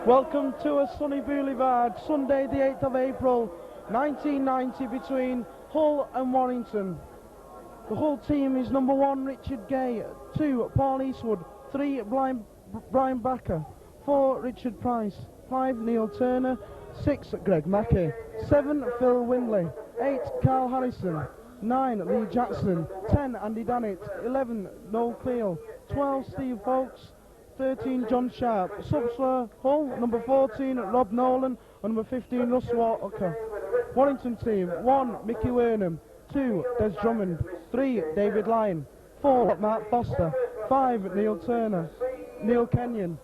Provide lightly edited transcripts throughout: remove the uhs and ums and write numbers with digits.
Welcome to a sunny Boulevard, Sunday the 8th of April 1990 between Hull and Warrington. The Hull team is number 1 Richard Gay, 2 Paul Eastwood, 3 Brian Backer, 4 Richard Price, 5 Neil Turner, 6 Greg Mackey, 7 Phil Windley, 8 Carl Harrison, 9 Lee Jackson, 10 Andy Dannett, 11 Noel Cleal, 12 Steve Folks, 13 John Sharp, subs for Hull, number 14 Rob Nolan, and number 15 Russ Walker. Warrington team, 1 Mickey Wernham, 2 Des Drummond, 3 David Lyon, 4 Mark Foster, 5 Neil Turner, Neil Kenyon,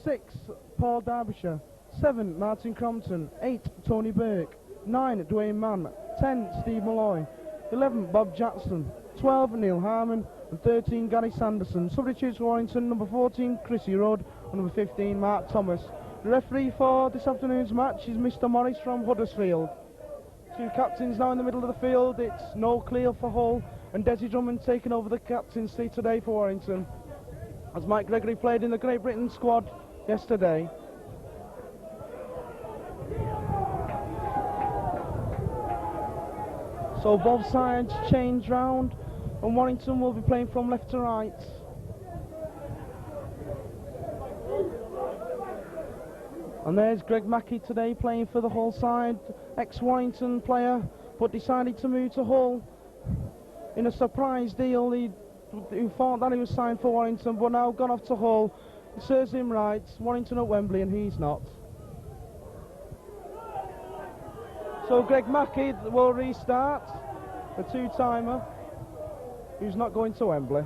6 Paul Derbyshire, 7 Martin Crompton, 8 Tony Burke, 9 Dwayne Mann, 10 Steve Malloy, 11 Bob Jackson, 12 Neil Harmon, and 13 Gary Sanderson. Substitutes for Warrington, number 14 Chrissy Rudd, and number 15 Mark Thomas. The referee for this afternoon's match is Mr Morris from Huddersfield. 2 captains now in the middle of the field. It's Noel Cleal for Hull and Desi Drummond taking over the captain's seat today for Warrington, as Mike Gregory played in the Great Britain squad yesterday. So both sides change round, and Warrington will be playing from left to right. And there's Greg Mackey today playing for the Hull side, ex-Warrington player, but decided to move to Hull in a surprise deal. He thought that he was signed for Warrington, but now gone off to Hull. It serves him right. Warrington at Wembley, and he's not. So Greg Mackey will restart, the 2-timer, who's not going to Wembley.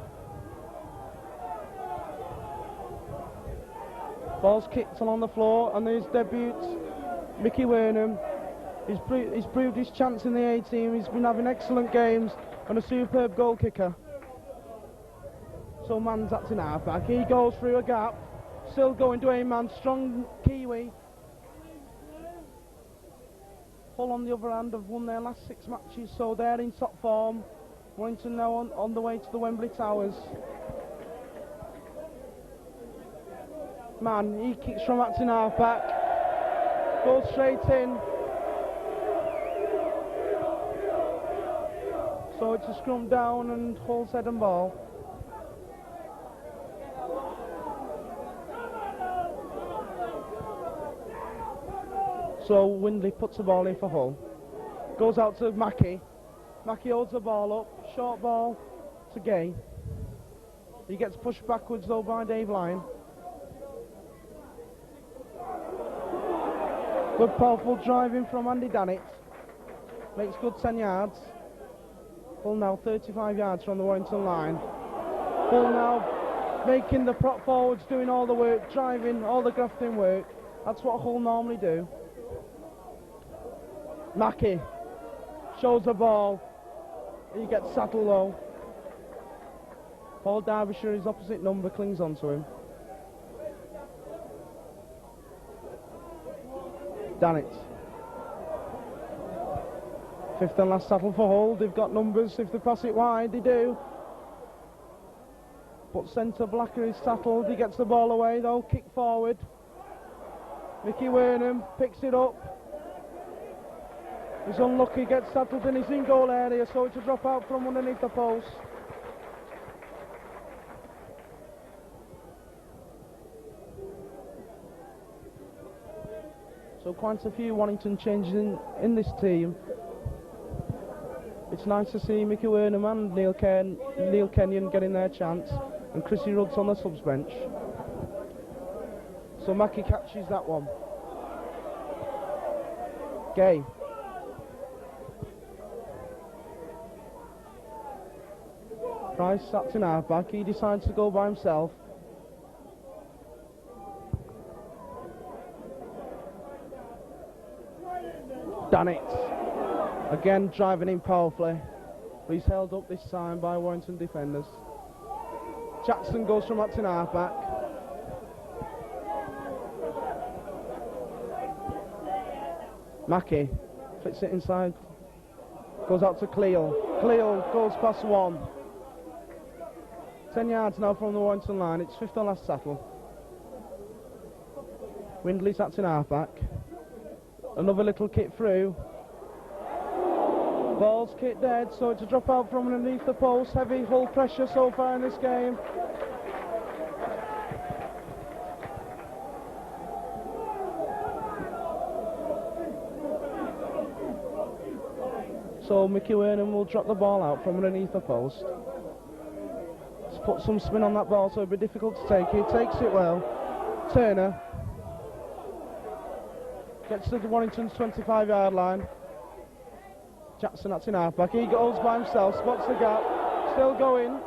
Ball's kicked along the floor, and there's debut Mickey Wernham. He's proved his chance in the A-team. He's been having excellent games and a superb goal kicker. So Mann's acting half-back. He goes through a gap. Still going Dwayne Mann, strong Kiwi. Hull, on the other hand, have won their last 6 matches, so they're in top form. Warrington now on the way to the Wembley Towers. Mann, he kicks from acting half-back. Goes straight in. So it's a scrum down and Hull's head and ball. So Windley puts the ball in for Hull. Goes out to Mackey. Mackey holds the ball up. Short ball to Gay. He gets pushed backwards though by Dave Lyon. Good powerful driving from Andy Dannett. Makes good 10 yards. Hull now 35 yards from the Warrington line. Hull now making the prop forwards, doing all the work, driving, all the grafting work. That's what Hull normally do. Mackey shows the ball. He gets saddled low. Paul Derbyshire, his opposite number, clings onto him. Dannett. 5th and last saddle for Hull. They've got numbers. If they pass it wide, they do. But centre Blacker is settled. He gets the ball away though. Kick forward. Mickey Wernham picks it up. He's unlucky, gets settled in his in-goal area, so it's a drop out from underneath the post. So quite a few Warrington changes in this team. It's nice to see Mickey Wernham and Neil Kenyon getting their chance, and Chrissy Rudd's on the subs bench. So Mackey catches that one. Gay. Price sat in half back, he decides to go by himself. Done it. Again driving in powerfully. But he's held up this time by Warrington defenders. Jackson goes from acting half back. Mackie fits it inside. Goes out to Cleo. Cleo goes past one. 10 yards now from the Warrington line. It's fifth and last settle. Windley's acting half back. Another little kick through. Ball's kicked dead, so it's a drop out from underneath the post. Heavy Hull pressure so far in this game. So Mickey Wernham will drop the ball out from underneath the post. Let's put some spin on that ball so it'll be difficult to take it. Takes it well. Turner gets to the Warrington's 25-yard line. Jackson, that's in halfback. He goes by himself, spots the gap. Still going.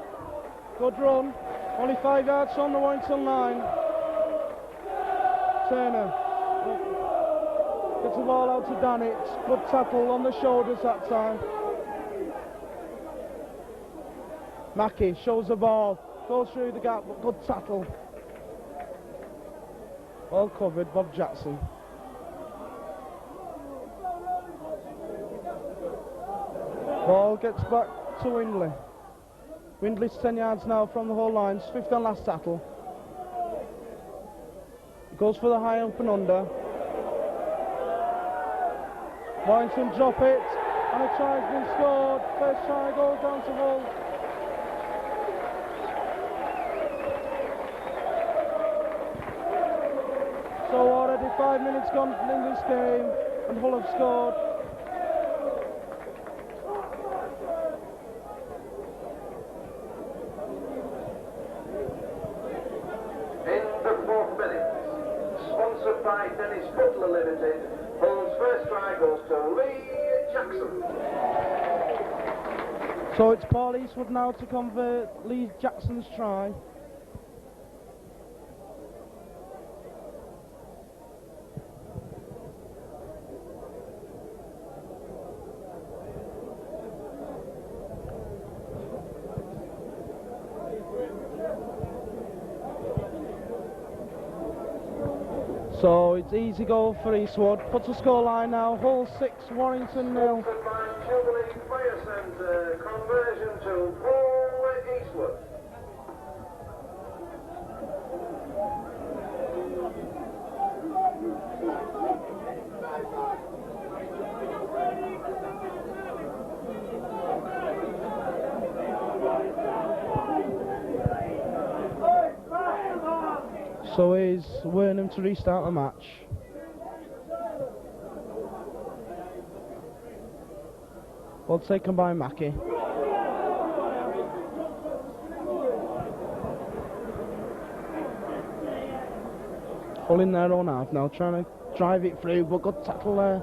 Good run. Only 5 yards from the Warrington line. Turner gets the ball out to Danitz. Good tackle on the shoulders that time. Mackie shows the ball. Goes through the gap, but good tackle. Well covered, Bob Jackson. Ball gets back to Windley. Windley's 10 yards now from the whole lines. Fifth and last tackle. Goes for the high up and under. Warrington drop it, and a try's been scored. First try goes down to Hull. So already 5 minutes gone in this game, and Hull have scored. By Dennis Butler Limited, Hull's first try goes to Lee Jackson. So it's Paul Eastwood now to convert Lee Jackson's try. So it's easy goal for Eastwood. Puts a scoreline now. Hull 6, Warrington 0. Sponsored by Jubilee Fire Centre. Conversion to Hull Eastwood. So is Wernham to restart the match. Ball taken by Mackie. Hull in their own half now, trying to drive it through, but good tackle there.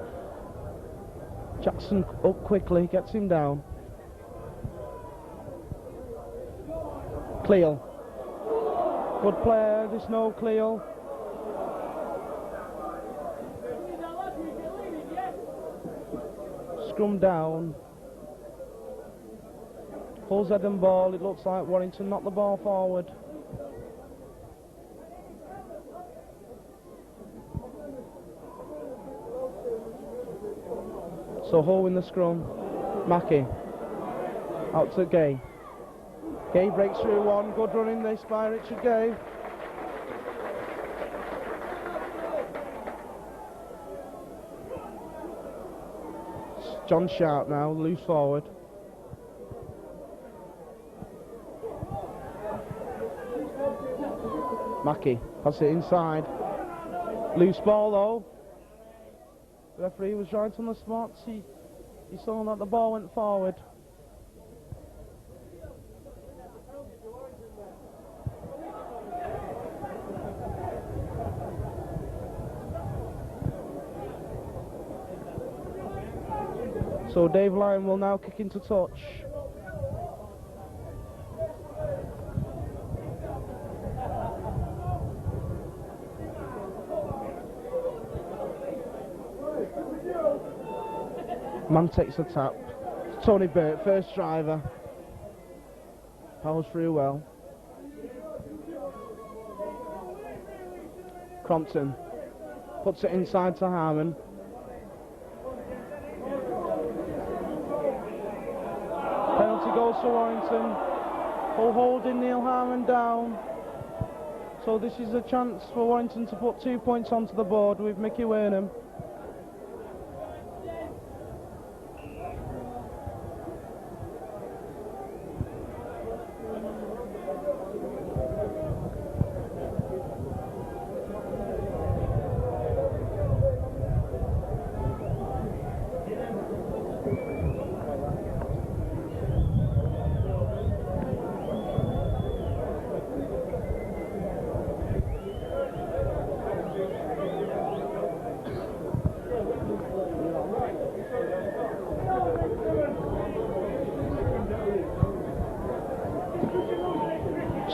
Jackson up quickly, gets him down. Cleo. Good player, there's no Cleo. Scrum down. Hull's head and ball, it looks like Warrington knocked the ball forward. So Hull in the scrum. Mackie. Out to Gay. Gay breaks through one, good run in this by Richard Gay. John Sharp now, loose forward. Mackie, pass it inside. Loose ball though. The referee was right on the spot, he saw that the ball went forward. So Dave Lyon will now kick into touch. Man takes the tap. Tony Burt, first driver. Powers through well. Crompton puts it inside to Harmon. Penalty goes to Warrington. Hull holding Neil Harmon down. So this is a chance for Warrington to put 2 points onto the board with Mickey Wernham.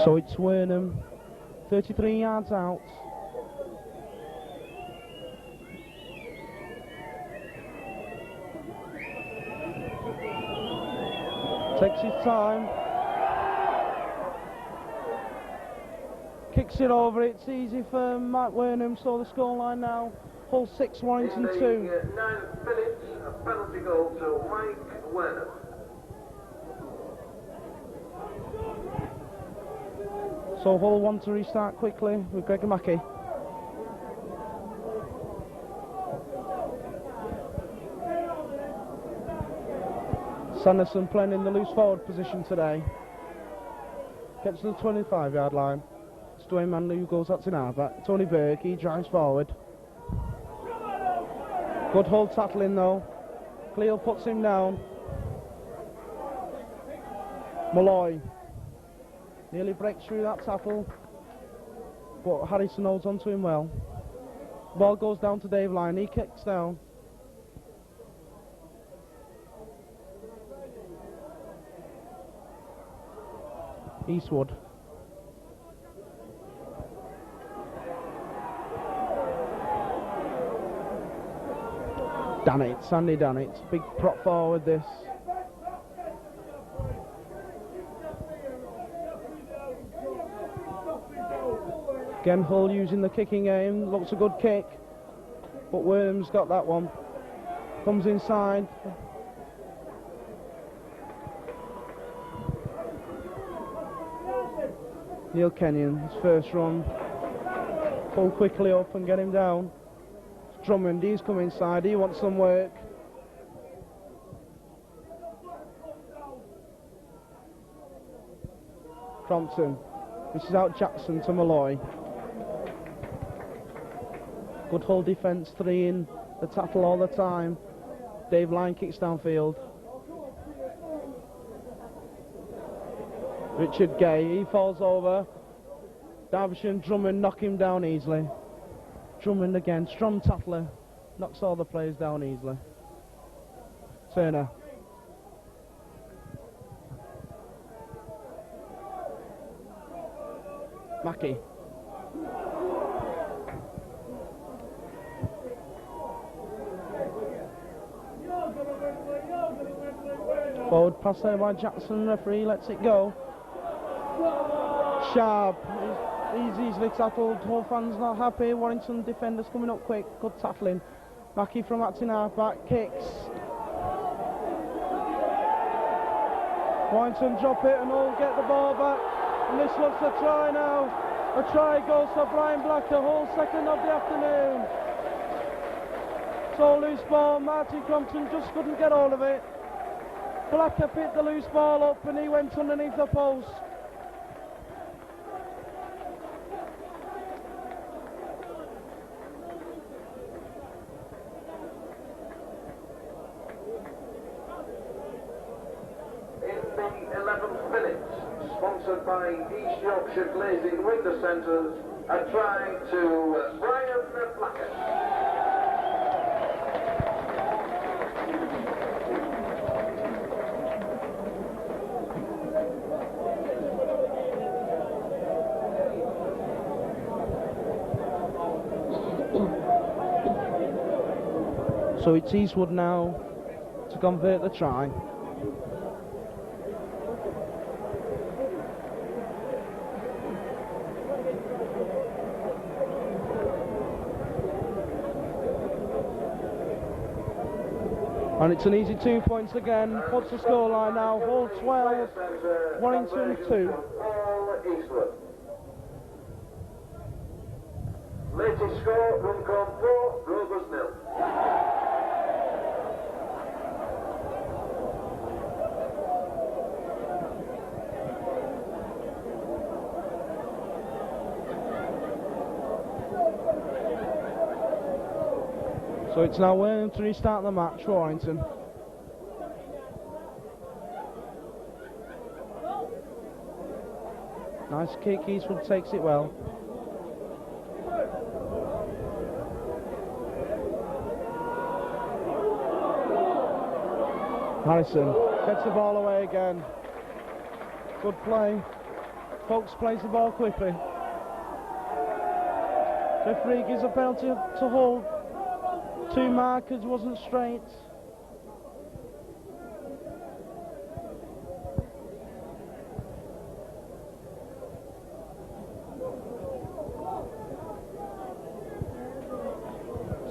So it's Wernham, 33 yards out. Takes his time. Kicks it over, it's easy for Matt Wernham, so the scoreline now, Hull 6, Warrington 2. In the 9th minute, a penalty goal to Mike Wernham. So Hull want to restart quickly with Greg Mackey. Sanderson playing in the loose forward position today. Gets to the 25-yard line. It's Dwayne Manley who goes up to Narva. Tony Berg, he drives forward. Good Hull tackling though. Cleo puts him down. Malloy nearly breaks through that tackle, but Harrison holds onto him well. Ball goes down to Dave Lyon, he kicks down. Eastwood. Dannett, Sandy Dannett, big prop forward this. Again, Hull using the kicking game. Looks a good kick, but Worm's got that one. Comes inside. Neil Kenyon, his first run. Pull quickly up and get him down. Drummond, he's come inside. He wants some work. Crompton. This is out Jackson to Malloy. Good Hull defence, 3 in the tackle all the time. Dave Lyon kicks downfield. Richard Gay, he falls over. Derbyshire and Drummond knock him down easily. Drummond again, strong tackler, knocks all the players down easily. Turner. Mackey. Forward pass there by Jackson, referee lets it go. Sharp, he's easily tackled, Hull fans not happy. Warrington defenders coming up quick, good tackling. Mackey from acting half back, kicks. Warrington drop it and Hull get the ball back. And this looks a try now. A try goes for Brian Blacker, Hull second of the afternoon. So loose ball, Martin Crompton just couldn't get hold of it. Blacker picked the loose ball up and he went underneath the post. In the 11th minute, sponsored by East Yorkshire Glazing Window Centres, a try to Brian Blacker. So it's Eastwood now to convert the try. And it's an easy 2 points again. Puts the scoreline now. Hall 12, Warrington 2. Latest score, Runcorn 4, Rovers 0. So it's now Warrington to restart the match, Warrington. Nice kick, Eastwood takes it well. Harrison gets the ball away again. Good play. Folks plays the ball quickly. Referee gives a penalty to Hull. 2 markers, wasn't straight.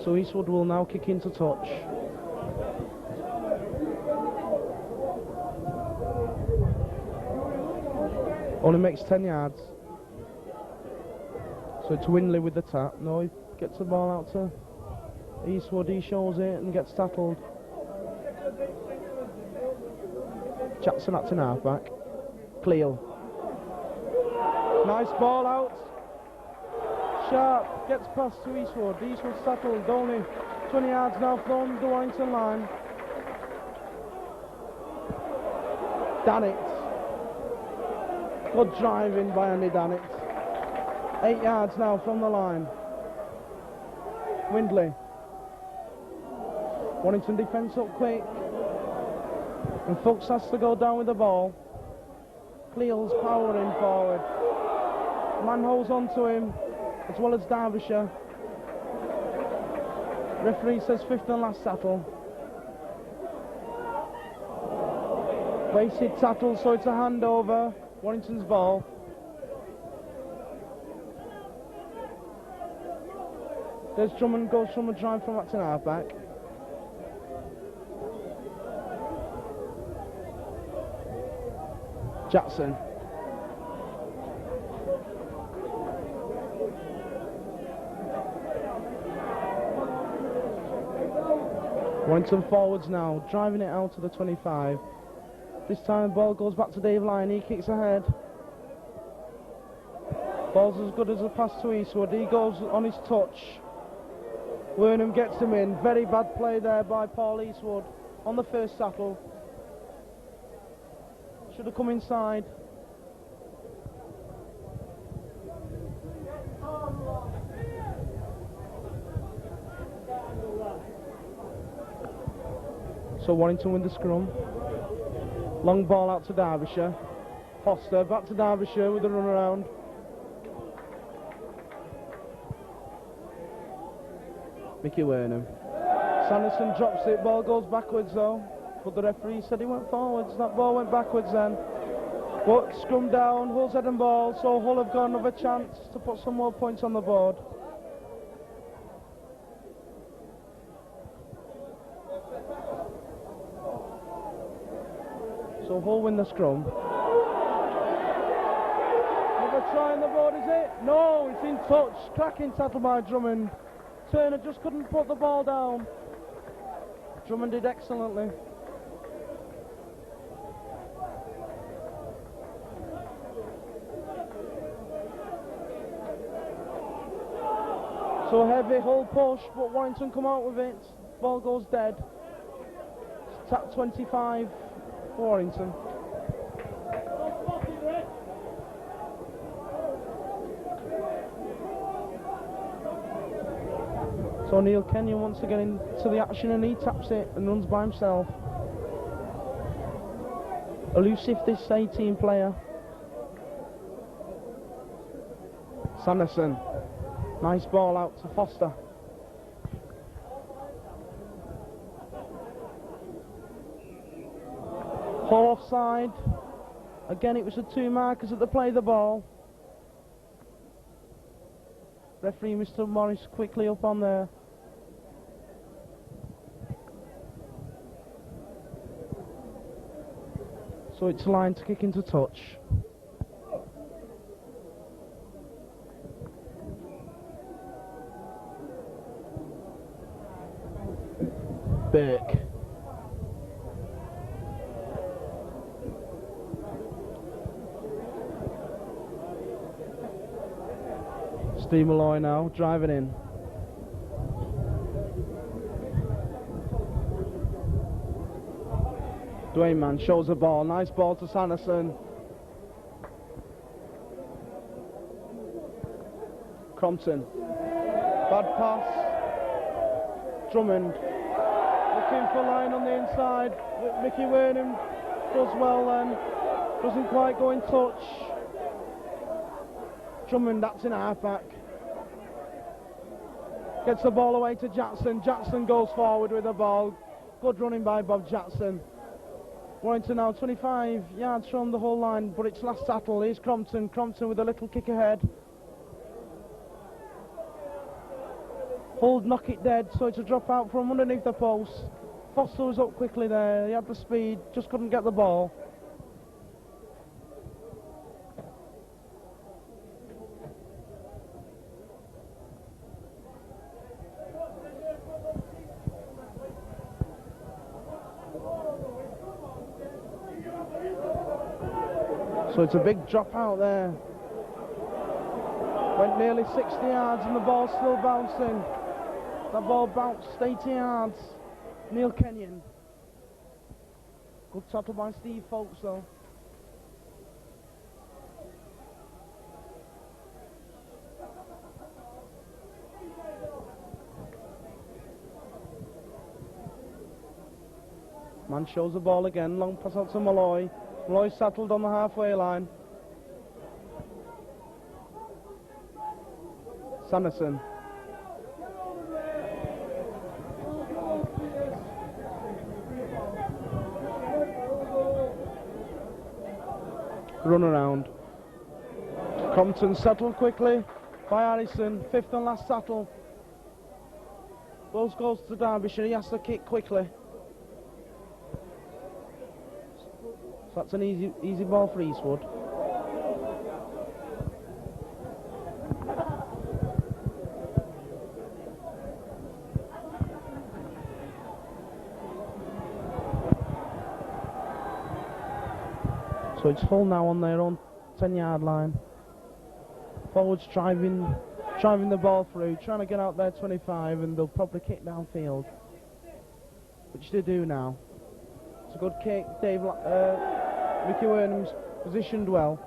So Eastwood will now kick into touch. Only makes 10 yards. So it's Windley with the tap. No, he gets the ball out to Eastwood. He shows it and gets tackled. Jackson at in half-back. Cleo. Nice ball out. Sharp gets past to Eastwood. Eastwood's tackled. Only 20 yards now from the Warrington line. Dannett. Good driving by Andy Dannett. 8 yards now from the line. Windley. Warrington defence up quick. And Fuchs has to go down with the ball. Cleel's powering forward. Man holds on to him, as well as Derbyshire. Referee says 5th and last tackle. Wasted tackle, so it's a handover. Warrington's ball. There's Drummond, goes from a drive from Acton half-back. Jackson. Warrington forwards now, driving it out to the 25. This time the ball goes back to Dave Lyon, he kicks ahead. Ball's as good as a pass to Eastwood, he goes on his touch. Wernham gets him in, very bad play there by Paul Eastwood on the first tackle. Should have come inside. So Warrington win the scrum. Long ball out to Derbyshire. Foster back to Derbyshire with a run around. Mickey Wernham. Sanderson drops it, ball goes backwards though. But the referee said he went forwards. That ball went backwards then. But scrum down, Hull's head and ball, so Hull have got another chance to put some more points on the board. So Hull win the scrum. Another try on the board, is it? No, it's in touch. Cracking tackle by Drummond. Turner just couldn't put the ball down. Drummond did excellently. So heavy Hull push, but Warrington come out with it. Ball goes dead. Tap 25 for Warrington. So Neil Kenyon wants to get into the action and he taps it and runs by himself. Elusive, this 18 player. Sanderson. Nice ball out to Foster. Hull offside. Again, it was the two markers at the play of the ball. Referee Mr. Morris quickly up on there. So it's line to kick into touch. Burke. Steve Malloy now driving in. Dwayne Man shows the ball. Nice ball to Sanderson. Crompton. Bad pass. Drummond. Looking for line on the inside. Mickey Wernham does well then. Doesn't quite go in touch. Drummond, that's in half-back. Gets the ball away to Jackson. Jackson goes forward with the ball. Good running by Bob Jackson. Warrington now 25 yards from the whole line, but it's last tackle. Here's Crompton. Crompton with a little kick ahead. Hull knock it dead, so it's a drop out from underneath the post. Foster was up quickly there. He had the speed, just couldn't get the ball. So it's a big drop out there. Went nearly 60 yards and the ball's still bouncing. That ball bounced 80 yards. Neil Kenyon. Good tackle by Steve Folks though. Man shows the ball again. Long pass out to Malloy. Malloy settled on the halfway line. Sanderson. Run around. Crompton settled quickly by Harrison. Fifth and last settle. Ball goes to Derbyshire. He has to kick quickly. So that's an easy ball for Eastwood. So it's Hull now on their own 10-yard line. Forwards driving the ball through, trying to get out there 25, and they'll probably kick downfield, which they do now. It's a good kick. Mickey Wernham's positioned well.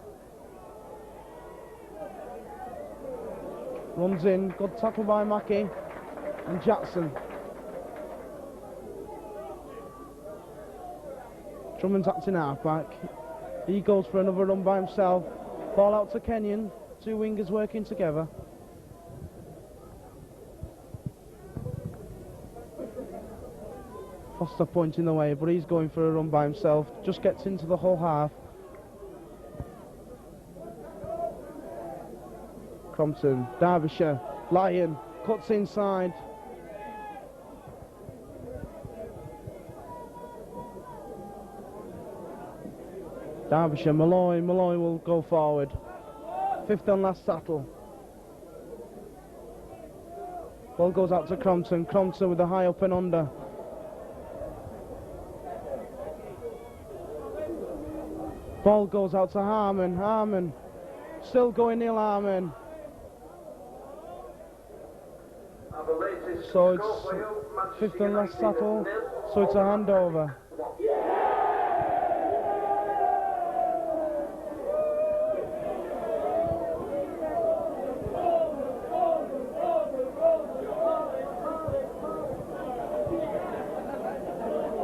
Runs in. Good tackle by Mackey and Jackson. Drummond's acting half-back. He goes for another run by himself. Ball out to Kenyon. Two wingers working together. Foster pointing the way, but he's going for a run by himself. Just gets into the whole half. Crompton, Derbyshire, Lyon, cuts inside. Derbyshire, Malloy will go forward. Fifth and last settle. Ball goes out to Crompton. Crompton with a high up and under. Ball goes out to Harmon. Harmon still going, Neil Harmon. So it's fifth and last settle. So it's a handover.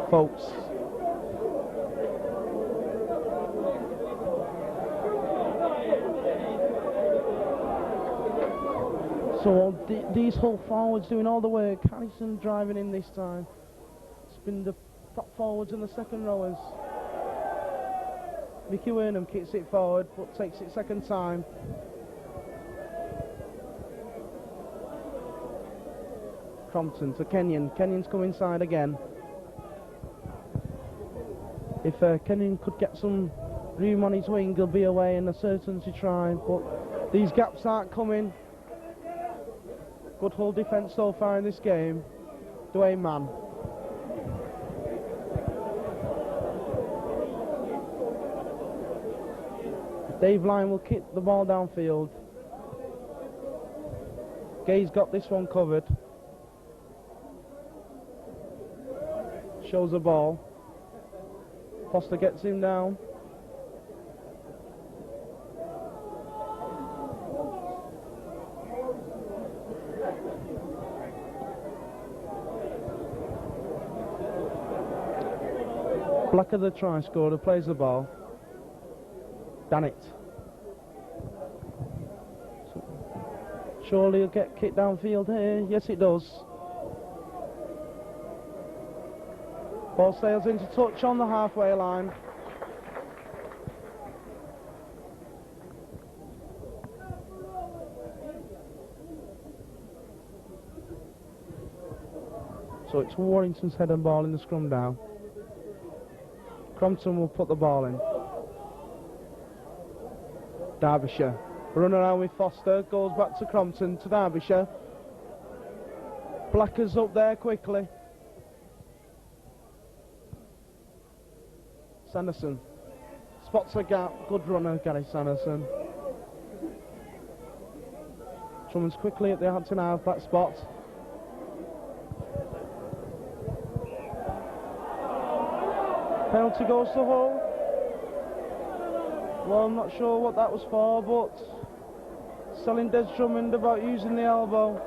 Folks. So these Hull forwards doing all the work. Harrison driving in this time. It's been the top forwards and the second rowers. Mickey Wernham kicks it forward, but takes it second time. Crompton to Kenyon. Kenyon's come inside again. If Kenyon could get some room on his wing, he'll be away and a certainty try, but these gaps aren't coming. Good Hull defence so far in this game. Dwayne Mann. Dave Lyon will kick the ball downfield. Gay's got this one covered. Shows the ball. Foster gets him down. Blacker the try scorer, plays the ball. Done it. Surely he'll get kicked downfield here. Yes, it does. Ball sails into touch on the halfway line. So it's Warrington's head and ball in the scrum now. Crompton will put the ball in. Derbyshire. Run around with Foster, goes back to Crompton, to Derbyshire. Blacker's up there quickly. Sanderson spots a gap, good runner, Gary Sanderson. Drummond's quickly at the Hampton half back spot. Penalty goes to Hull. Well, I'm not sure what that was for, but selling Des Drummond about using the elbow.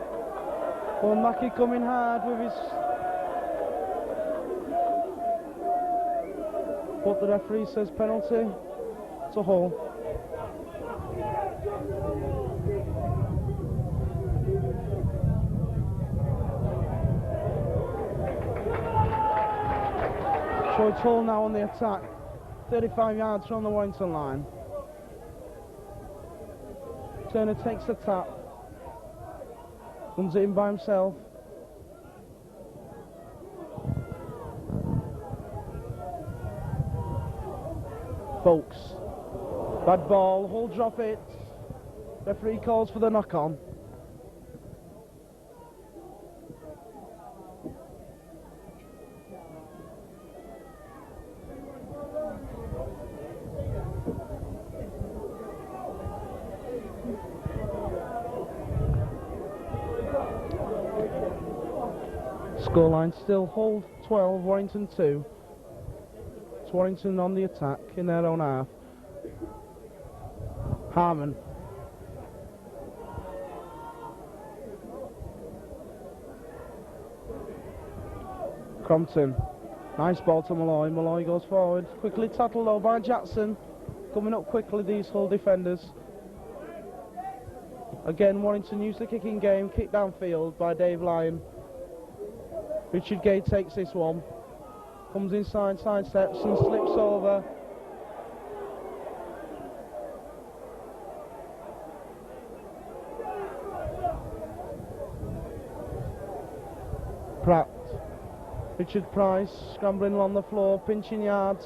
Well, Mackie coming hard with his... But the referee says penalty to Hull. So it's Hull now on the attack. 35 yards from the Warrington line. Turner takes the tap. Comes it in by himself. Folks. Bad ball. Hull drop it. Referee calls for the knock-on. Scoreline still Hull 12, Warrington 2. It's Warrington on the attack in their own half. Harmon. Crompton. Nice ball to Malloy. Malloy goes forward. Quickly tackled though by Jackson. Coming up quickly, these Hull defenders. Again, Warrington used the kicking game. Kick downfield by Dave Lyon. Richard Gay takes this one. Comes inside, sidesteps and slips over. Pratt. Richard Price scrambling along the floor, pinching yards.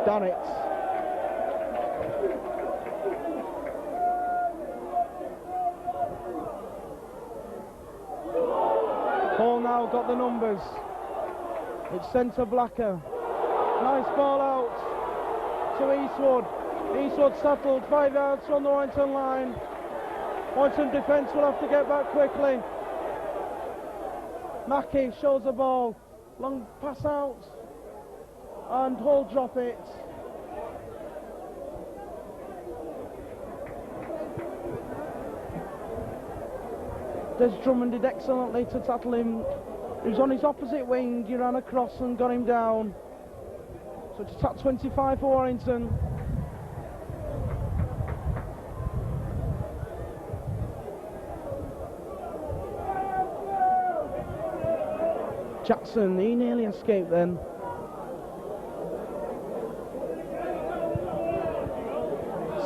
Done it. Hall now got the numbers. It's centre Blacker. Nice ball out to Eastwood. Eastwood settled 5 yards from the Warrington line. Warrington defence will have to get back quickly. Mackie shows the ball. Long pass out. And Hull drop it. Des Drummond did excellently to tackle him. He was on his opposite wing. He ran across and got him down. So it's attack 25 for Warrington. Jackson, he nearly escaped then.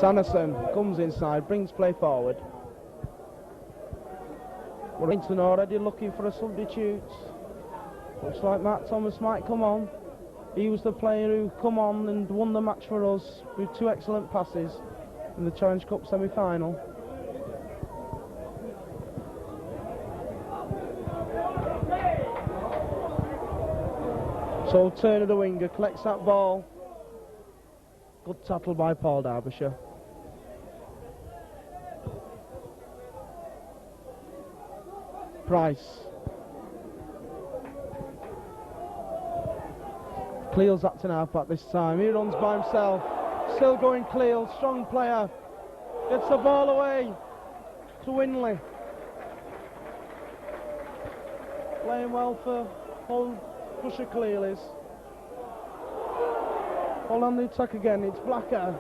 Sanderson comes inside, brings play forward. Warrington already looking for a substitute. Looks like Matt Thomas might come on. He was the player who come on and won the match for us with 2 excellent passes in the Challenge Cup semi-final. So Turner, the winger, collects that ball. Good tackle by Paul Derbyshire. Price. Cleel's acting half-back this time. He runs by himself. Still going Cleel, strong player. Gets the ball away to Winley. Playing well for Hull. Pusher Cleel is. Hold on the attack again. It's Blacker.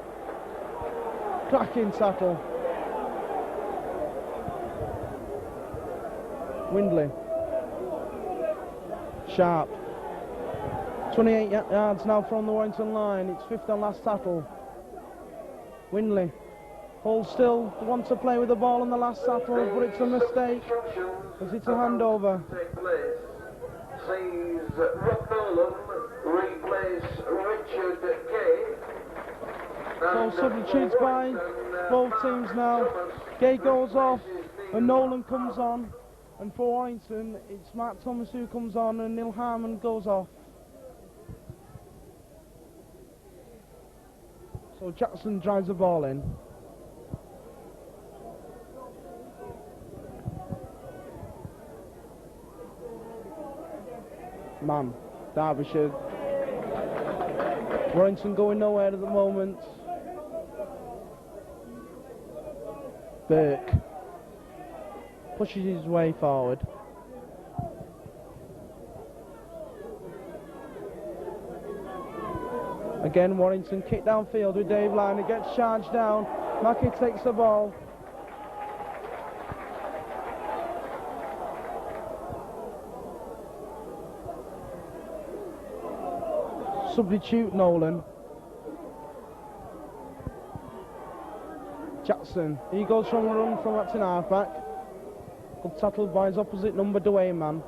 Cracking tackle. Windley. Sharp. 28 yards now from the Warrington line. It's 5th and last tackle. Windley. Hull still want to play with the ball on the last tackle, but it's a mistake as it's a handover. Sees Rob Nolan replace Richard Gay. So substitutes by both teams now. Gay goes off and Nolan comes on. And for Warrington, it's Matt Thomas who comes on and Neil Harmon goes off. So Jackson drives the ball in. Man, Derbyshire. Warrington going nowhere at the moment. Burke pushes his way forward. Again, Warrington kick downfield with Dave Line. He gets charged down. Mackey takes the ball. Substitute Nolan. Jackson. He goes from a run from acting halfback. Good tackle by his opposite number, Dwayne man.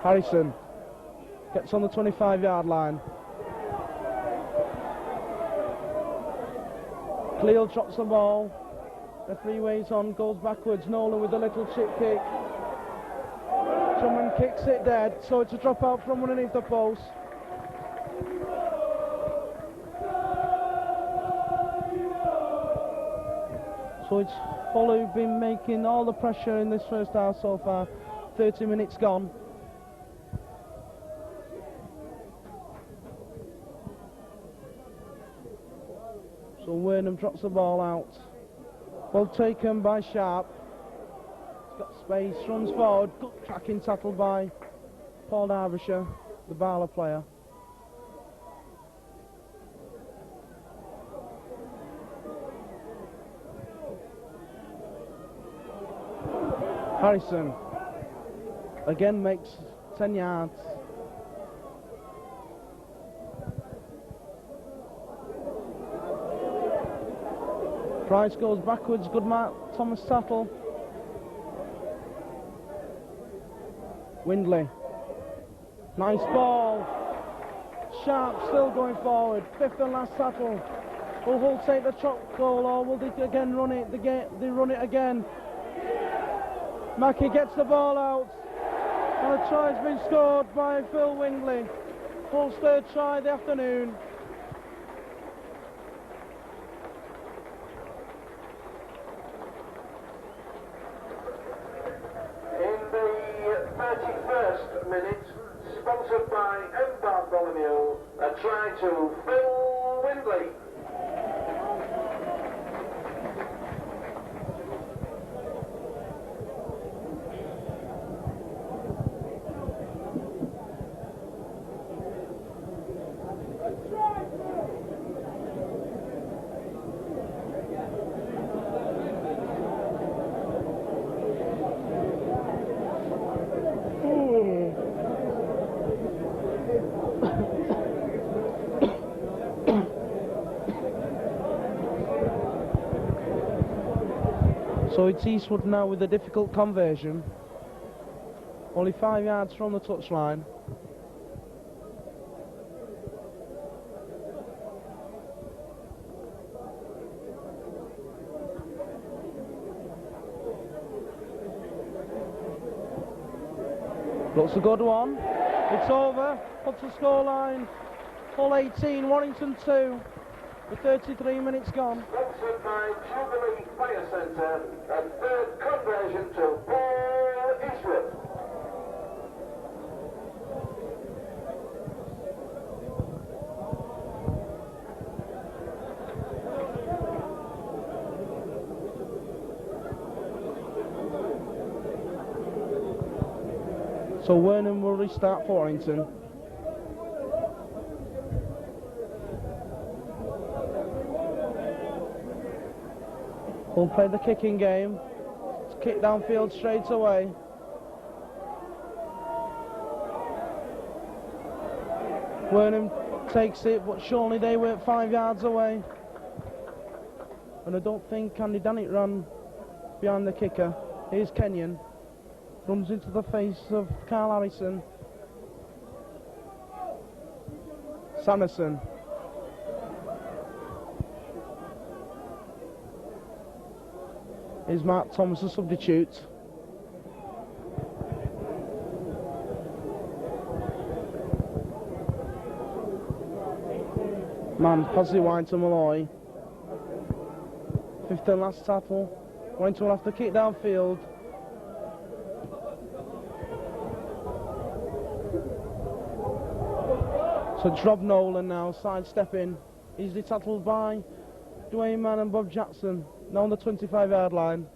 Harrison gets on the 25-yard line. Cleel drops the ball. The 3-ways on, goes backwards. Nolan with a little chip kick. Someone kicks it dead, so it's a drop out from underneath the post. So it's Hull who've been making all the pressure in this first half so far. 30 minutes gone. So Wernham drops the ball out. Well taken by Sharp. He's got space, runs forward. Good tracking tackle by Paul Derbyshire, the Barlow player. Harrison again makes 10 yards. Price goes backwards, good Matt Thomas tackle. Windley. Nice ball. Sharp still going forward. 5th and last tackle. Will Hull take the chop goal or will they again run it? They run it again. Mackey gets the ball out. And a try's been scored by Phil Windley. Hull's 3rd try of the afternoon. In the 31st minute, sponsored by M. Bartholomew, a try to Phil Windley. So it's Eastwood now with a difficult conversion. Only 5 yards from the touchline. Looks a good one. It's over. What's the scoreline? Hull 18, Warrington 2. With 33 minutes gone. Sponsored by Jubilee Fire Centre, and third conversion to Paul Eastwood. So Warnham will restart for Warrington. We'll play the kicking game. It's kick downfield straight away. Warnham takes it, but surely they were 5 yards away. And I don't think Andy Dannett ran behind the kicker. Here's Kenyon. Runs into the face of Carl Harrison. Sanderson. Is Mark Thomas a substitute? Man, pass it wide to Malloy. Fifth and last tackle. Warrington will have to kick downfield. So it's Rob Nolan now, sidestepping. Easily tackled by Dwayne Mann and Bob Jackson. Now on the 25-yard line.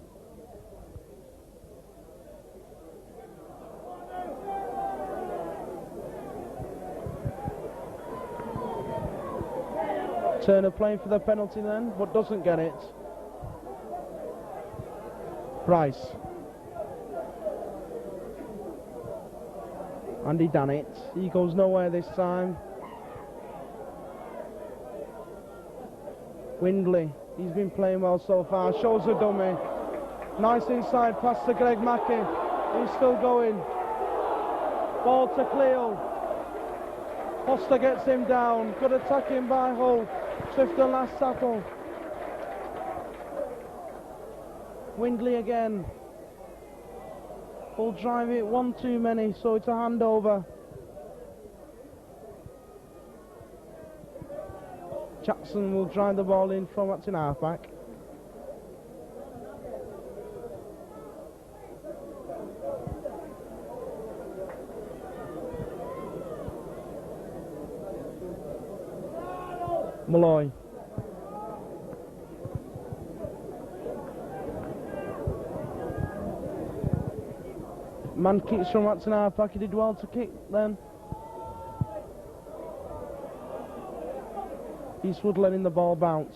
Turner playing for the penalty then, but doesn't get it. Price. Andy Dannett. He goes nowhere this time. Windley. He's been playing well so far. Shows a dummy. Nice inside pass to Greg Mackey. He's still going. Ball to Cleo. Foster gets him down. Good attacking by Hull. Fifth and last tackle. Windley again. Hull drive it one too many, so it's a handover. Jackson will drive the ball in from at in halfback. Malloy. Man kicks from at in halfback. He did well to kick then. Eastwood letting the ball bounce.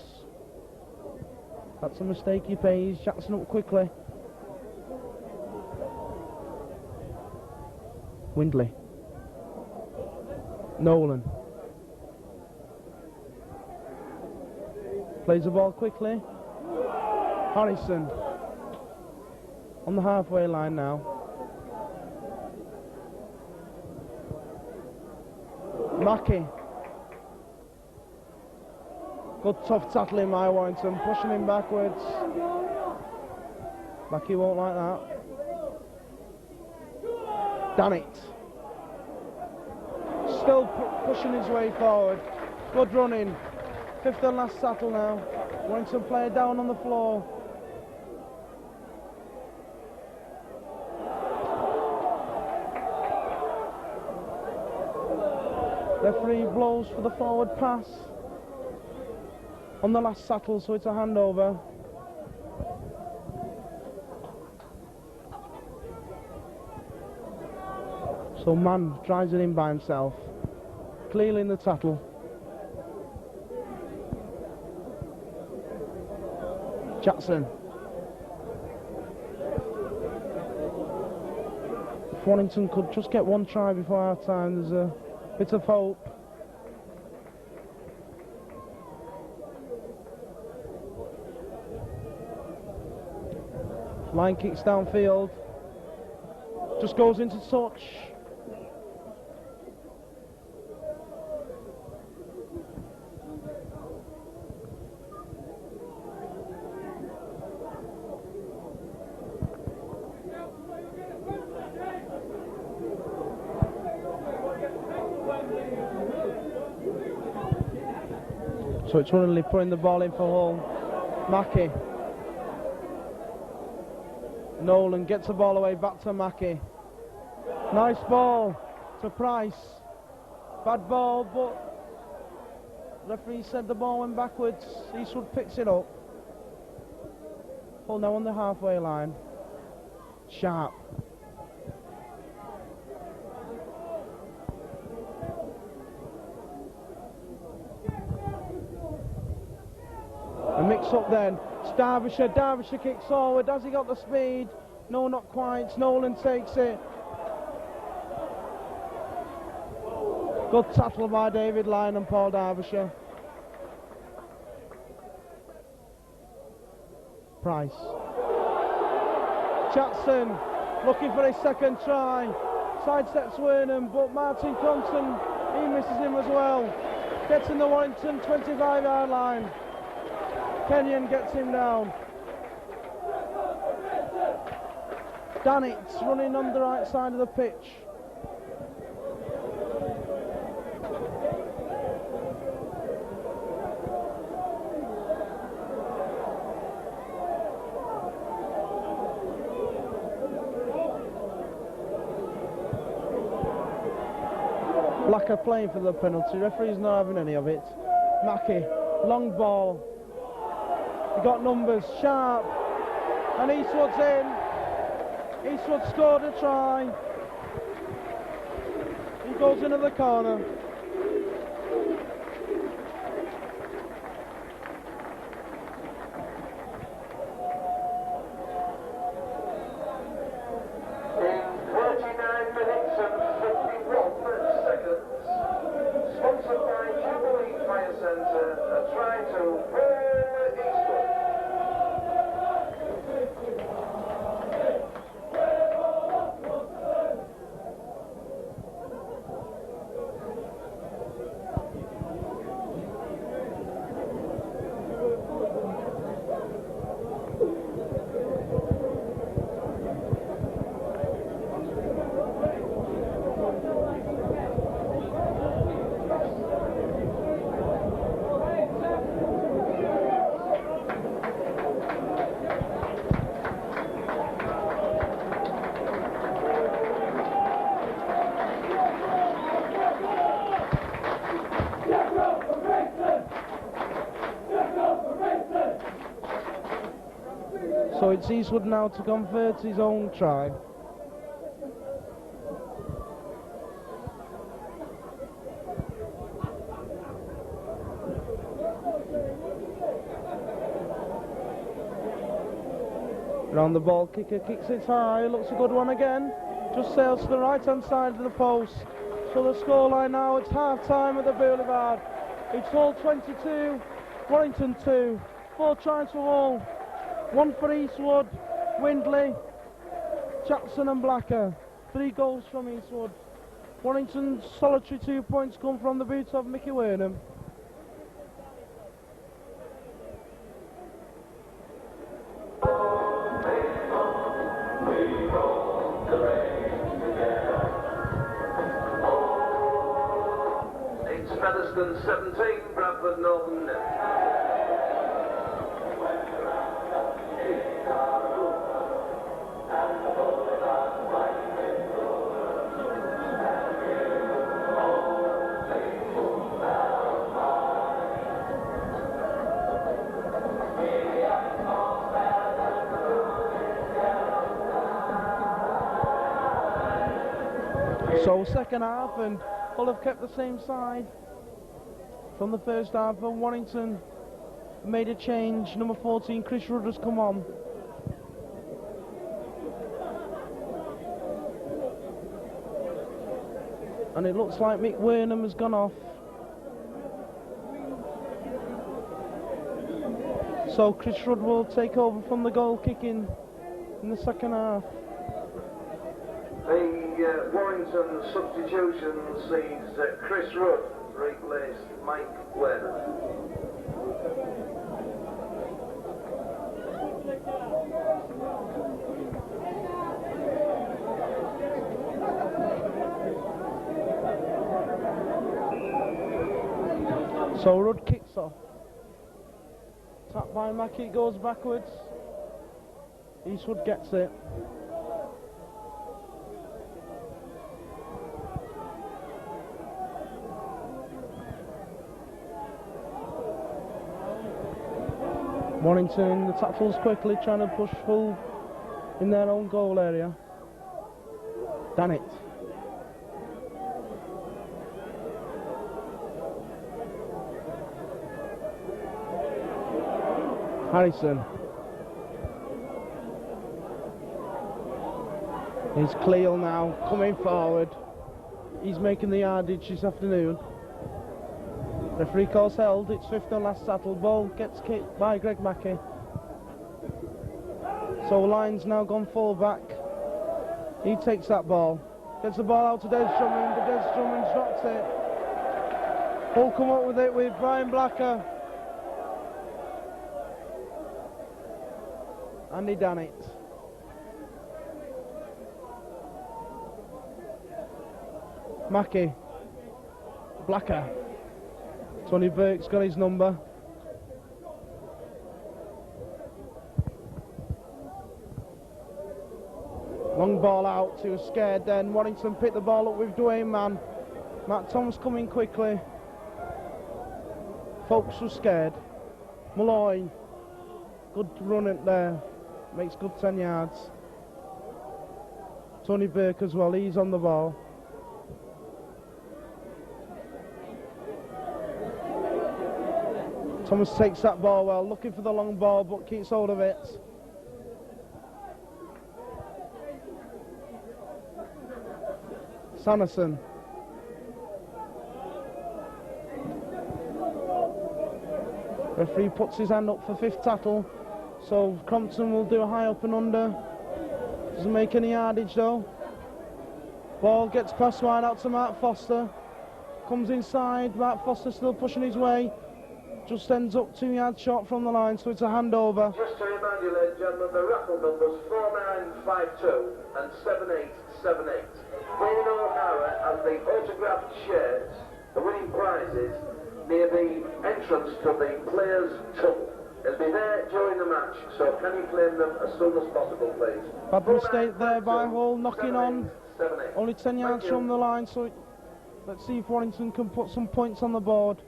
That's a mistake he pays. Jackson up quickly. Windley. Nolan. Plays the ball quickly. Harrison. On the halfway line now. Mackey. Good tough tackling by Warrington, pushing him backwards. Mackey won't like that. Dannett. Still pushing his way forward. Good running. Fifth and last tackle now. Warrington player down on the floor. Referee blows for the forward pass. On the last tackle, so it's a handover. So Mann drives it in by himself. Clearly in the tackle. Jackson. If Warrington could just get one try before half time, there's a bit of hope. Line kicks downfield. Just goes into touch. So it's Runley putting the ball in for Hull. Mackey. Nolan gets the ball away back to Mackey. Nice ball to Price. Bad ball, but referee said the ball went backwards. Eastwood picks it up. Hull now on the halfway line. Sharp. A mix-up then. It's Derbyshire. Derbyshire kicks forward. Has he got the speed? No, not quite. Nolan takes it. Good tackle by David Lyon and Paul Derbyshire. Price. Jackson looking for his second try. Sidesteps Wernham, but Martin Compton, he misses him as well. Gets in the Warrington 25-yard line. Kenyon gets him down. Dannett's running on the right side of the pitch. Blacker playing for the penalty. Referee's not having any of it. Mackey, long ball. He got numbers, Sharp, and Eastwood's in. Eastwood scored a try. He goes into the corner. In 39 minutes and 51 seconds, sponsored by Jubilee Fire Centre, a try to Eastwood. So it's Eastwood now to convert his own try. Round the ball, kicker kicks it high, looks a good one again. Just sails to the right hand side of the post. So the scoreline now, it's half time at the Boulevard. It's Hull 22, Warrington 2. 4 tries for Hull. 1 for Eastwood, Windley, Jackson and Blacker. 3 goals from Eastwood. Warrington's solitary 2 points come from the boot of Mickey Wernham. It's Featherstone 17, Bradford Northern nil. So second half, and Hull have kept the same side from the first half, and Warrington made a change. Number 14, Chris Rudd, has come on. And it looks like Mick Wernham has gone off. So Chris Rudd will take over from the goal kicking in the second half. The Warrington substitution sees Chris Rudd replace Mike Werner. So Rudd kicks off. Tap by Mackie, goes backwards. Eastwood gets it. Warrington, the tackles quickly, trying to push Hull in their own goal area. Damn it. Harrison. Here's Cleel now, coming forward. He's making the yardage this afternoon. Referee calls held, it's fifth and last settle. Ball gets kicked by Greg Mackey. So Lyon's now gone full back. He takes that ball. Gets the ball out to Des Drummond. Des Drummond's dropped it. Hull come up with it with Brian Blacker. And he done it. Mackey. Blacker. Tony Burke's got his number. Long ball out, he was scared then. Warrington picked the ball up with Dwayne Mann. Matt Thomas coming quickly. Folks were scared. Malloy, good run it there. Makes good 10 yards. Tony Burke as well, he's on the ball. Thomas takes that ball well, looking for the long ball but keeps hold of it. Sanderson. Referee puts his hand up for fifth tackle, so Crompton will do a high up and under. Doesn't make any yardage though. Ball gets passed wide out to Mark Foster. Comes inside, Mark Foster still pushing his way. Just ends up 2 yards short from the line, so it's a handover. Just to remind you, ladies and gentlemen, the raffle numbers 4952 and 7878. Dana O'Hara and the autographed shirts, the winning prizes, near the entrance to the players' tunnel. It'll be there during the match, so can you claim them as soon as possible, please? Bad mistake there by Hull, knocking on. Only 10 yards from the line, so let's see if Warrington can put some points on the board.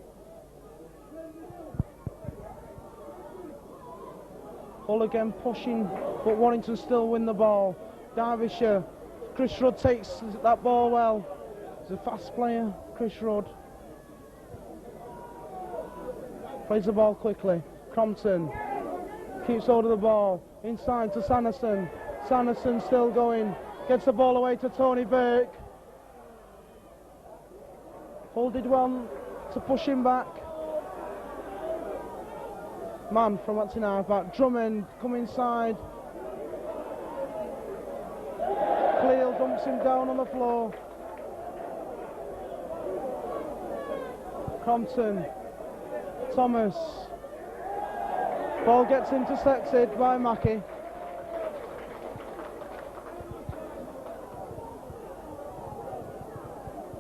Hull again pushing, but Warrington still win the ball. Derbyshire, Chris Rudd takes that ball well. He's a fast player, Chris Rudd. Plays the ball quickly. Crompton keeps hold of the ball. Inside to Sanderson. Sanderson still going. Gets the ball away to Tony Burke. Hull did well to push him back. Man from acting half-back. Drummond come inside. Cleel dumps him down on the floor. Crompton. Thomas. Ball gets intercepted by Mackey.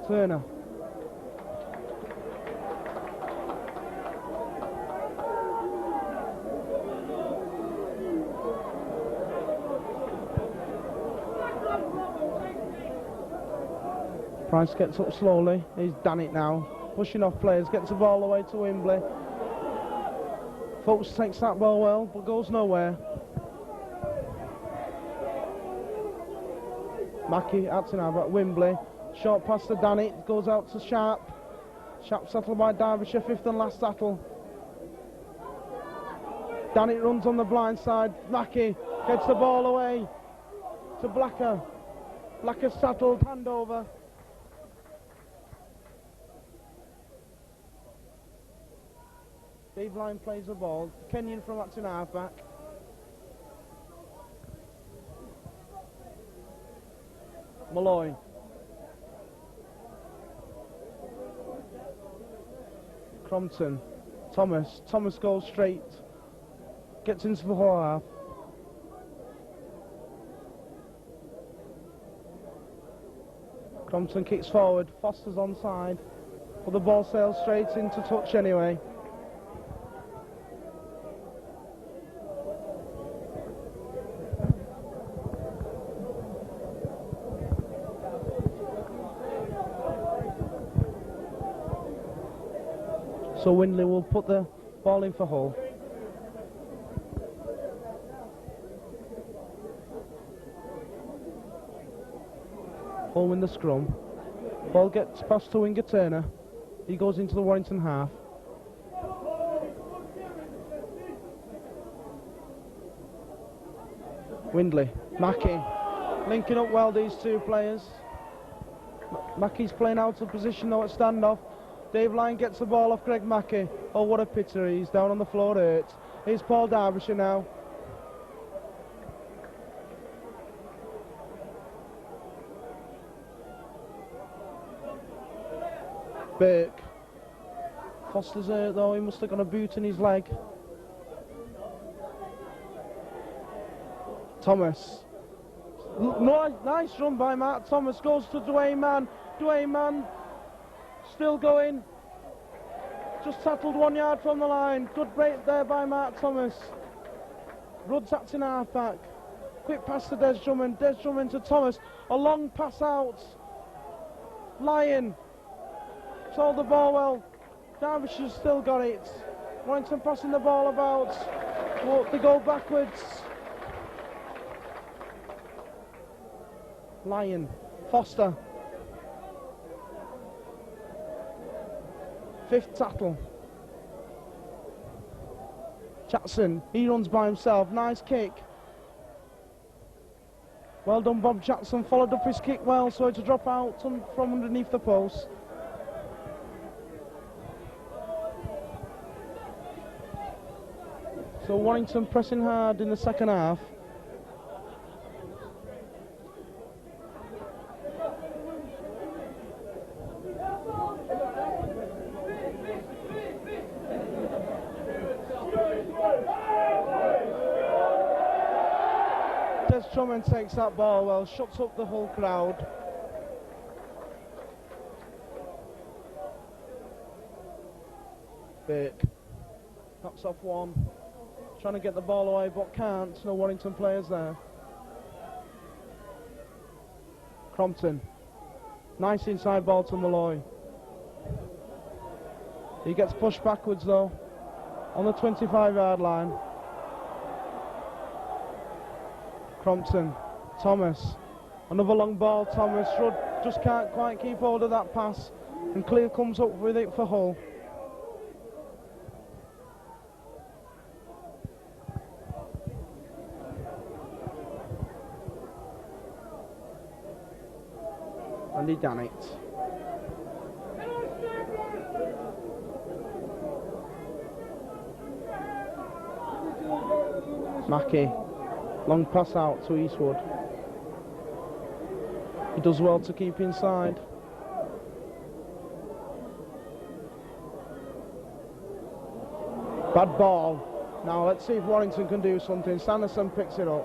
Turner. Price gets up slowly. He's done it now. Pushing off players, gets the ball away to Wembley. Folks takes that ball well, but goes nowhere. Mackey acting out at Wembley. Short pass to Danny, goes out to Sharp. Sharp settled by Derbyshire, fifth and last settle. Danny runs on the blind side. Mackey gets the ball away to Blacker. Blacker settled, handover. Dave Lyon plays the ball. Kenyon from acting halfback. Malloy. Crompton. Thomas. Thomas goes straight. Gets into the whole half. Crompton kicks forward. Foster's onside. But the ball sails straight into touch anyway. So Windley will put the ball in for Hull. Hull win the scrum. Ball gets passed to Winger Turner. He goes into the Warrington half. Windley. Mackey. Linking up well, these two players. Mackey's playing out of position though at standoff. Dave Lyon gets the ball off Greg Mackey. Oh, what a pity, he's down on the floor, hurt. Here's Paul Derbyshire now. Burke. Foster's hurt though, he must have got a boot in his leg. Thomas. Nice run by Matt Thomas, goes to Dwayne Mann. Dwayne Mann still going. Just tackled 1 yard from the line. Good break there by Matt Thomas. Rudd's acting half back. Quick pass to Des Drummond. Des Drummond to Thomas. A long pass out. Lyon. Sold the ball well. Derbyshire's still got it. Warrington passing the ball about. But they go backwards. Lyon. Foster. Fifth tackle. Jackson, he runs by himself. Nice kick. Well done, Bob Jackson. Followed up his kick well, so to drop out from underneath the post. So Warrington pressing hard in the second half. Drummond takes that ball well, shuts up the whole crowd. Burke knocks off one, trying to get the ball away but can't. No Warrington players there. Crompton, nice inside ball to Malloy. He gets pushed backwards though on the 25-yard line. Crompton, Thomas, another long ball. Thomas, Rudd just can't quite keep hold of that pass, and Clear comes up with it for Hull. And he done it. Mackey. Long pass out to Eastwood. He does well to keep inside. Bad ball. Now let's see if Warrington can do something. Sanderson picks it up.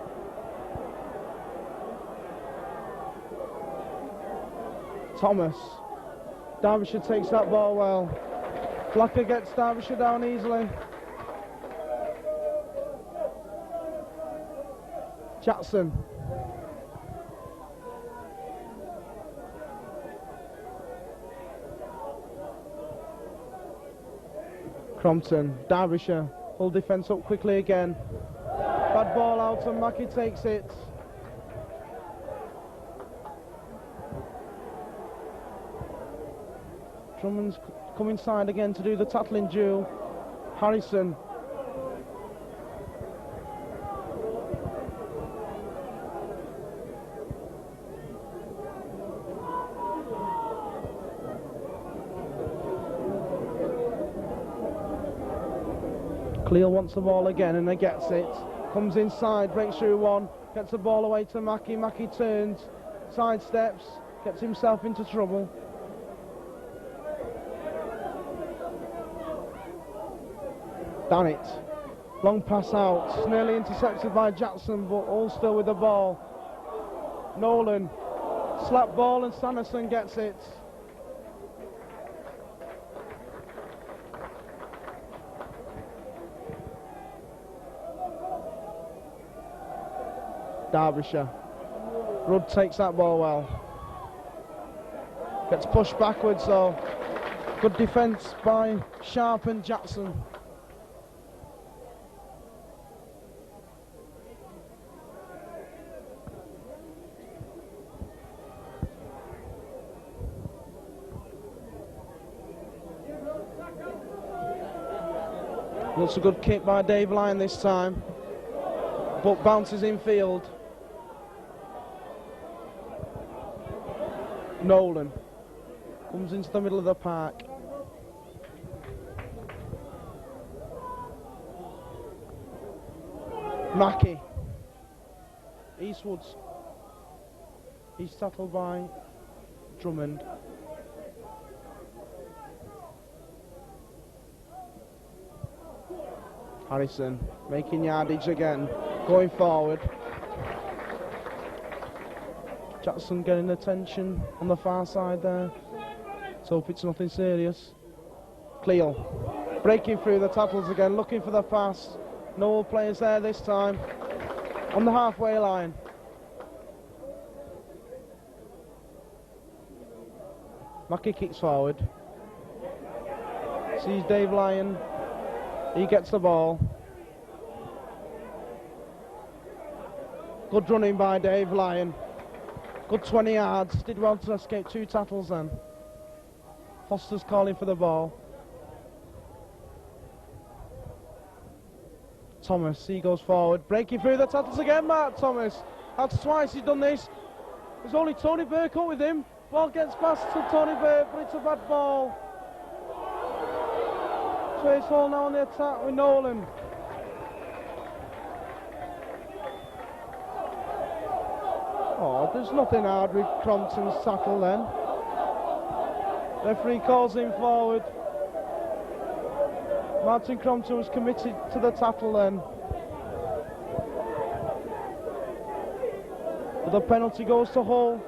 Thomas. Derbyshire takes that ball well. Blacker gets Derbyshire down easily. Jackson. Crompton. Derbyshire. Full defence up quickly again. Bad ball out and Mackey takes it. Drummond's come inside again to do the tackling duel. Harrison. Cleal wants the ball again and he gets it. Comes inside, breaks through one, gets the ball away to Mackey. Mackey turns, sidesteps, gets himself into trouble. Damn it. Long pass out, nearly intercepted by Jackson, but all still with the ball. Nolan, slap ball and Sanderson gets it. Derbyshire. Rudd takes that ball well. Gets pushed backwards though. Good defence by Sharp and Jackson. Looks a good kick by Dave Lyon this time, but bounces in field. Nolan comes into the middle of the park. Mackey. Eastwood's. He's tackled by Drummond. Harrison making yardage again, going forward. Jackson getting attention on the far side there. Let's hope it's nothing serious. Cleo breaking through the tackles again, looking for the pass. No players there this time. On the halfway line. Mackey kicks forward. Sees Dave Lyon. He gets the ball. Good running by Dave Lyon. Good 20 yards. Did well to escape 2 tackles then. Foster's calling for the ball. Thomas, he goes forward. Breaking through the tackles again, Mark Thomas. That's twice he's done this. There's only Tony Burke up with him. Ball gets past to Tony Burke, but it's a bad ball. Trace Hall now on the attack with Nolan. Oh, there's nothing hard with Crompton's tackle then. Referee calls him forward. Martin Crompton was committed to the tackle then. But the penalty goes to Hull.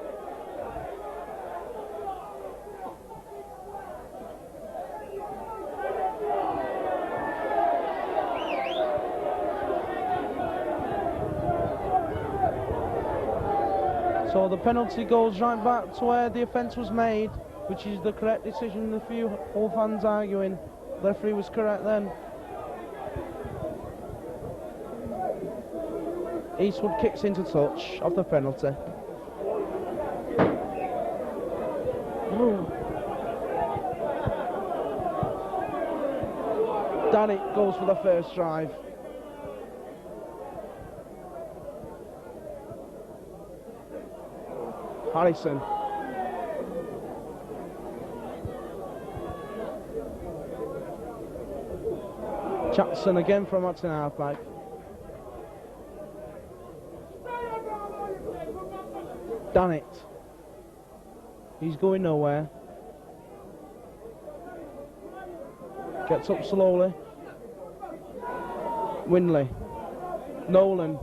So the penalty goes right back to where the offence was made, which is the correct decision. A few Hull fans arguing the referee was correct then. Eastwood kicks into touch of the penalty. Danny goes for the first drive. Harrison. Jackson again from Martin halfback. Done it. He's going nowhere. Gets up slowly. Winley. Nolan.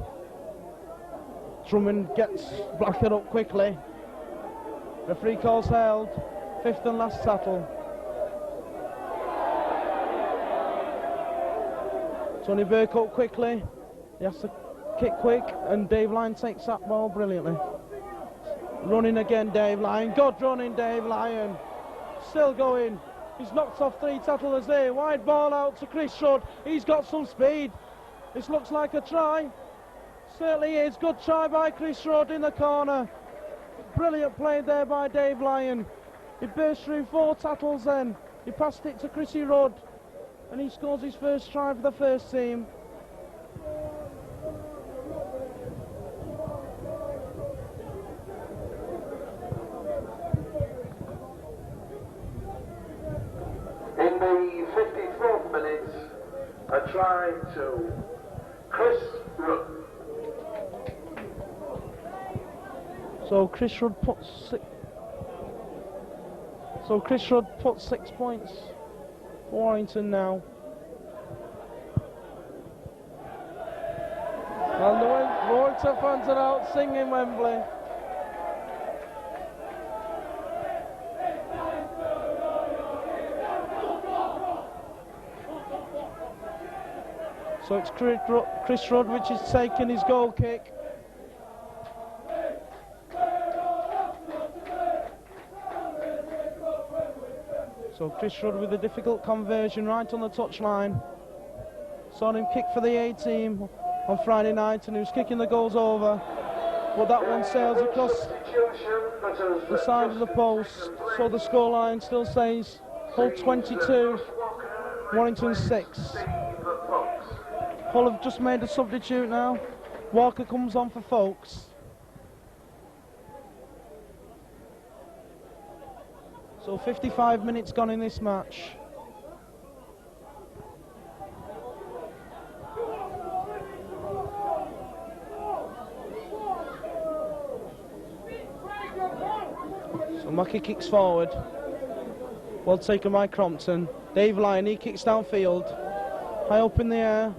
Drummond gets blasted up quickly. Referee calls held. 5th and last tackle. Tony Burke up quickly. He has to kick quick, and Dave Lyon takes that ball brilliantly. Running again, Dave Lyon. Good running, Dave Lyon. Still going. He's knocked off 3 tacklers there. Wide ball out to Chris Rudd. He's got some speed. This looks like a try. Certainly is. Good try by Chris Rudd in the corner. Brilliant play there by Dave Lyon. He burst through 4 tackles then. He passed it to Chrissy Rudd, and he scores his first try for the first team. In the 54th minute, a try to Chris Rudd. So Chris Rudd puts 6 points for Warrington now. And the Warrington fans are out singing Wembley. So it's Chris Rudd which is taking his goal kick. So Chris Rudd with a difficult conversion right on the touchline. Saw him kick for the A team on Friday night and he was kicking the goals over. But that one sails across the side of the post. So the scoreline still says Hull 22, Warrington 6. Hull have just made a substitute now. Walker comes on for Folkes. So 55 minutes gone in this match. So Mackie kicks forward. Well taken by Crompton. Dave Lyon, he kicks downfield. High up in the air.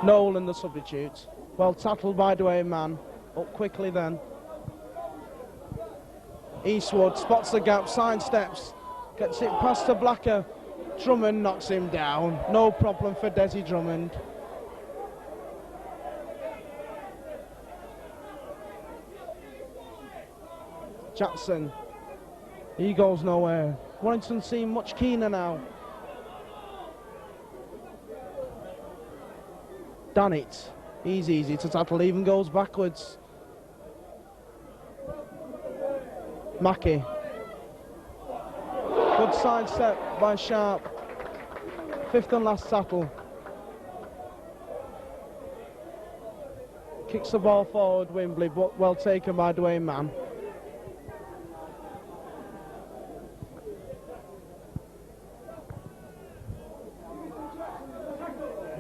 Nolan the substitute. Well tackled by Dwayne Mann. Up quickly then. Eastwood spots the gap, sidesteps, gets it past to Blacker. Drummond knocks him down. No problem for Desi Drummond. Jackson. He goes nowhere. Warrington seem much keener now. Done it. He's easy to tackle, even goes backwards. Mackie. Good sidestep by Sharp. Fifth and last tackle. Kicks the ball forward, Wembley, but well taken by Dwayne Mann.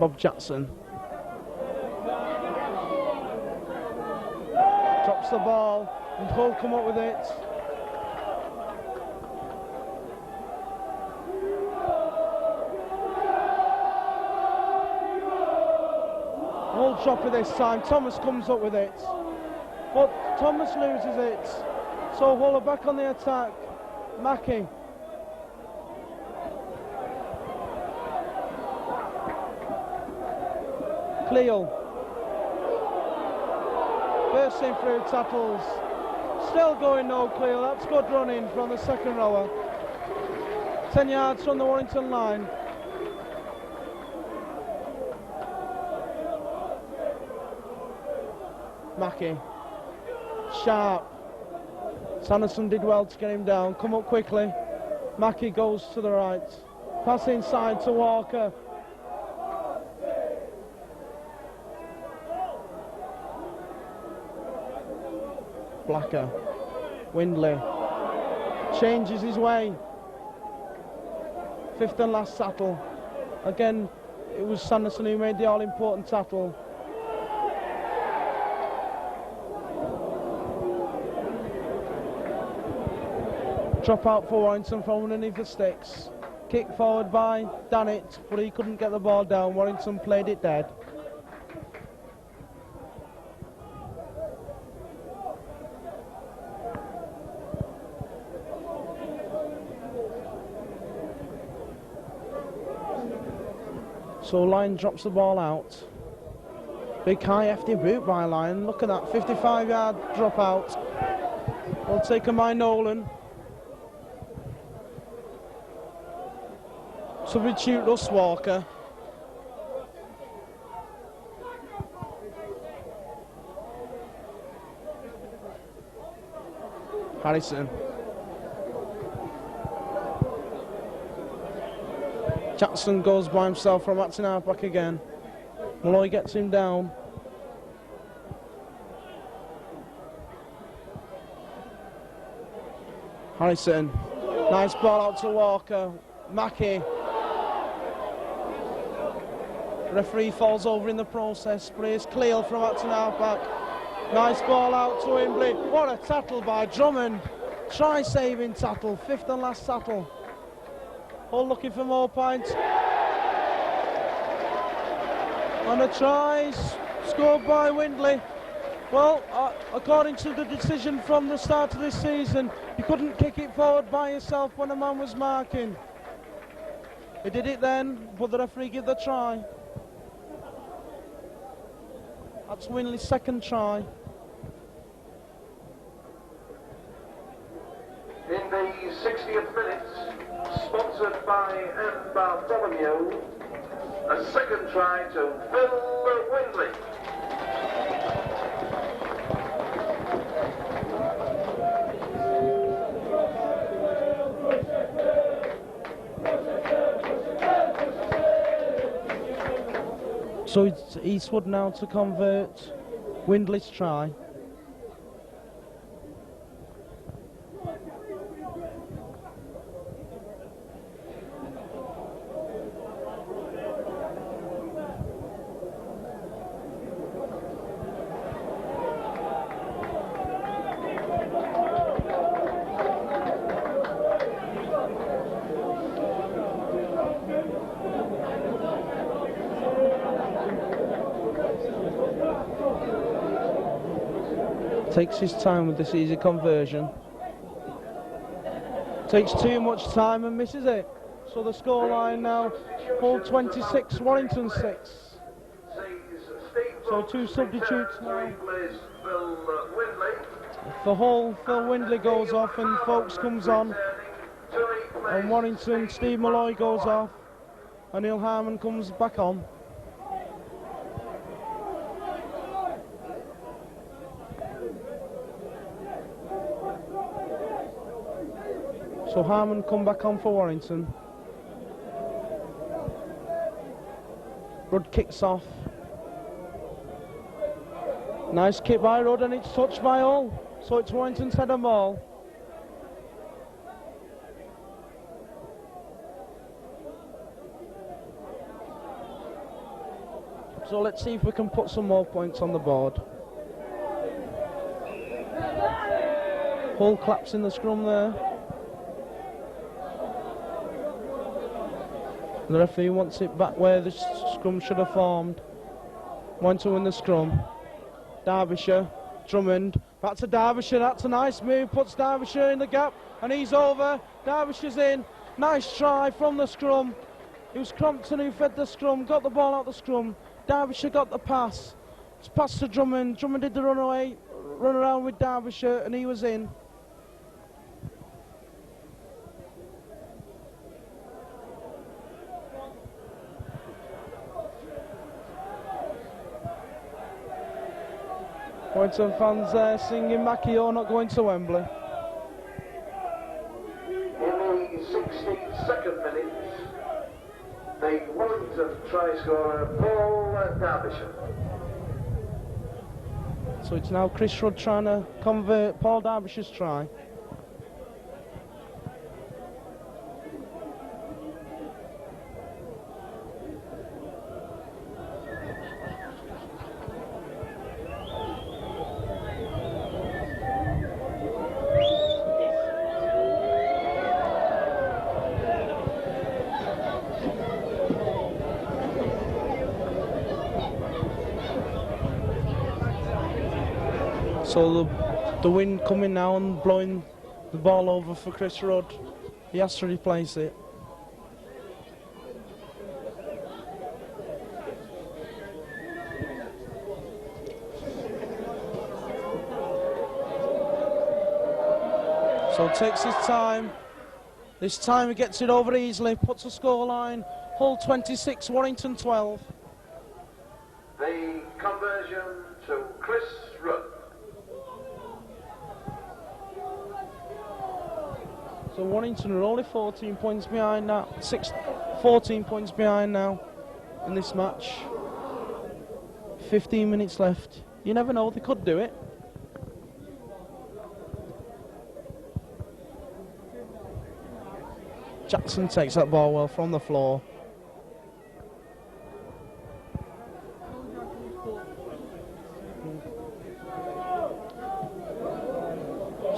Bob Jackson. Drops the ball and Hull come up with it. Hull drop it this time. Thomas comes up with it. But Thomas loses it. So Hull are back on the attack. Mackie. Cleo. Bursting through tackles. Still going no Cleo. That's good running from the second rower. 10 yards from the Warrington line. Mackie. Sharp. Sanderson did well to get him down. Come up quickly. Mackie goes to the right. Pass inside to Walker. Blacker. Windley. Changes his way. Fifth and last tackle. Again, it was Sanderson who made the all-important tackle. Drop out for Warrington from underneath the sticks. Kick forward by Dannett, but he couldn't get the ball down. Warrington played it dead. So Lyon drops the ball out. Big high hefty boot by Lyon. Look at that, 55-yard drop out. Well taken by Nolan. Substitute Russ Walker. Harrison. Jackson goes by himself from acting half-back again. Malloy gets him down. Harrison. Nice ball out to Walker. Mackie. Referee falls over in the process, but here's Cleal from Acton half-back. Nice ball out to Wembley. What a tackle by Drummond. Try-saving tackle, fifth and last tackle. Hull looking for more points. And a try scored by Windley. Well, according to the decision from the start of this season, you couldn't kick it forward by yourself when a man was marking. He did it then, but the referee gave the try. That's Windley's second try. In the 60th minute, sponsored by M. Bartholomew, a second try to Phil Windley. So it's Eastwood now to convert Windley's try. Takes his time with this easy conversion. Takes too much time and misses it. So the scoreline now, Hull 26, Warrington 6. So two substitutes now. For Hull, Phil Windley goes off and Folks comes on. And Warrington, Steve Malloy goes off. And Neil Harmon comes back on. So Harmon come back on for Warrington. Rudd kicks off. Nice kick by Rudd and it's touched by Hull. So it's Warrington's header ball. So let's see if we can put some more points on the board. Hull claps in the scrum there. The referee wants it back where the scrum should have formed. 1-2 in the scrum. Derbyshire, Drummond, back to Derbyshire, that's a nice move, puts Derbyshire in the gap, and he's over. Derbyshire's in, nice try from the scrum. It was Crompton who fed the scrum, got the ball out the scrum. Derbyshire got the pass. It's passed to Drummond, Drummond did the run around with Derbyshire, and he was in. Warrington fans there singing Mackie O not going to Wembley. In the 62nd minute, the Warrington try scorer Paul Derbyshire. So it's now Chris Rudd trying to convert Paul Derbyshire's try. So the wind coming now and blowing the ball over for Chris Rudd. He has to replace it. So takes his time. This time he gets it over easily, puts a scoreline. Hull 26, Warrington 12. The conversion to Chris Rudd. So Warrington are only 14 points behind now. 14 points behind now in this match. 15 minutes left. You never know, they could do it. Jackson takes that ball well from the floor.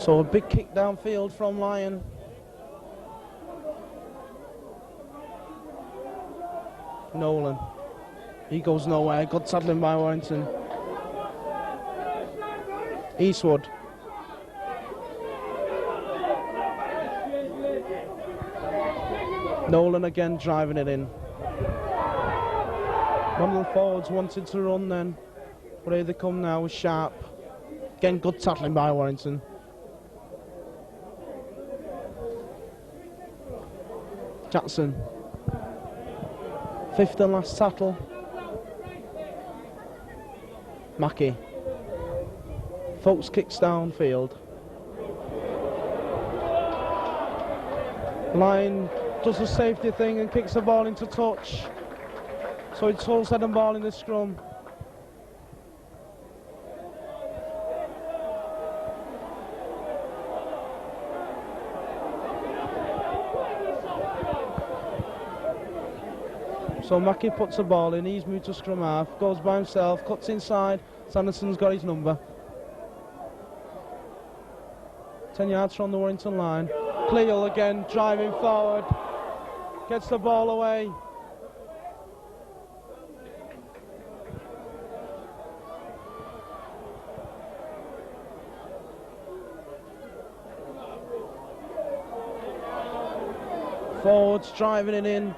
So a big kick downfield from Lyon. Nolan. He goes nowhere. Good tackling by Warrington. Eastwood. Nolan again driving it in. One of the forwards wanted to run then, but here they come now with Sharp. Again, good tackling by Warrington. Jackson. Fifth and last tackle. Mackey. Folks kicks downfield. Lyon does the safety thing and kicks the ball into touch. So it's Hull's head and ball in the scrum. So Mackey puts the ball in, he's moved to scrum half, goes by himself, cuts inside, Sanderson's got his number. 10 yards from the Warrington line. Cleal again, driving forward, gets the ball away. Forwards driving it in,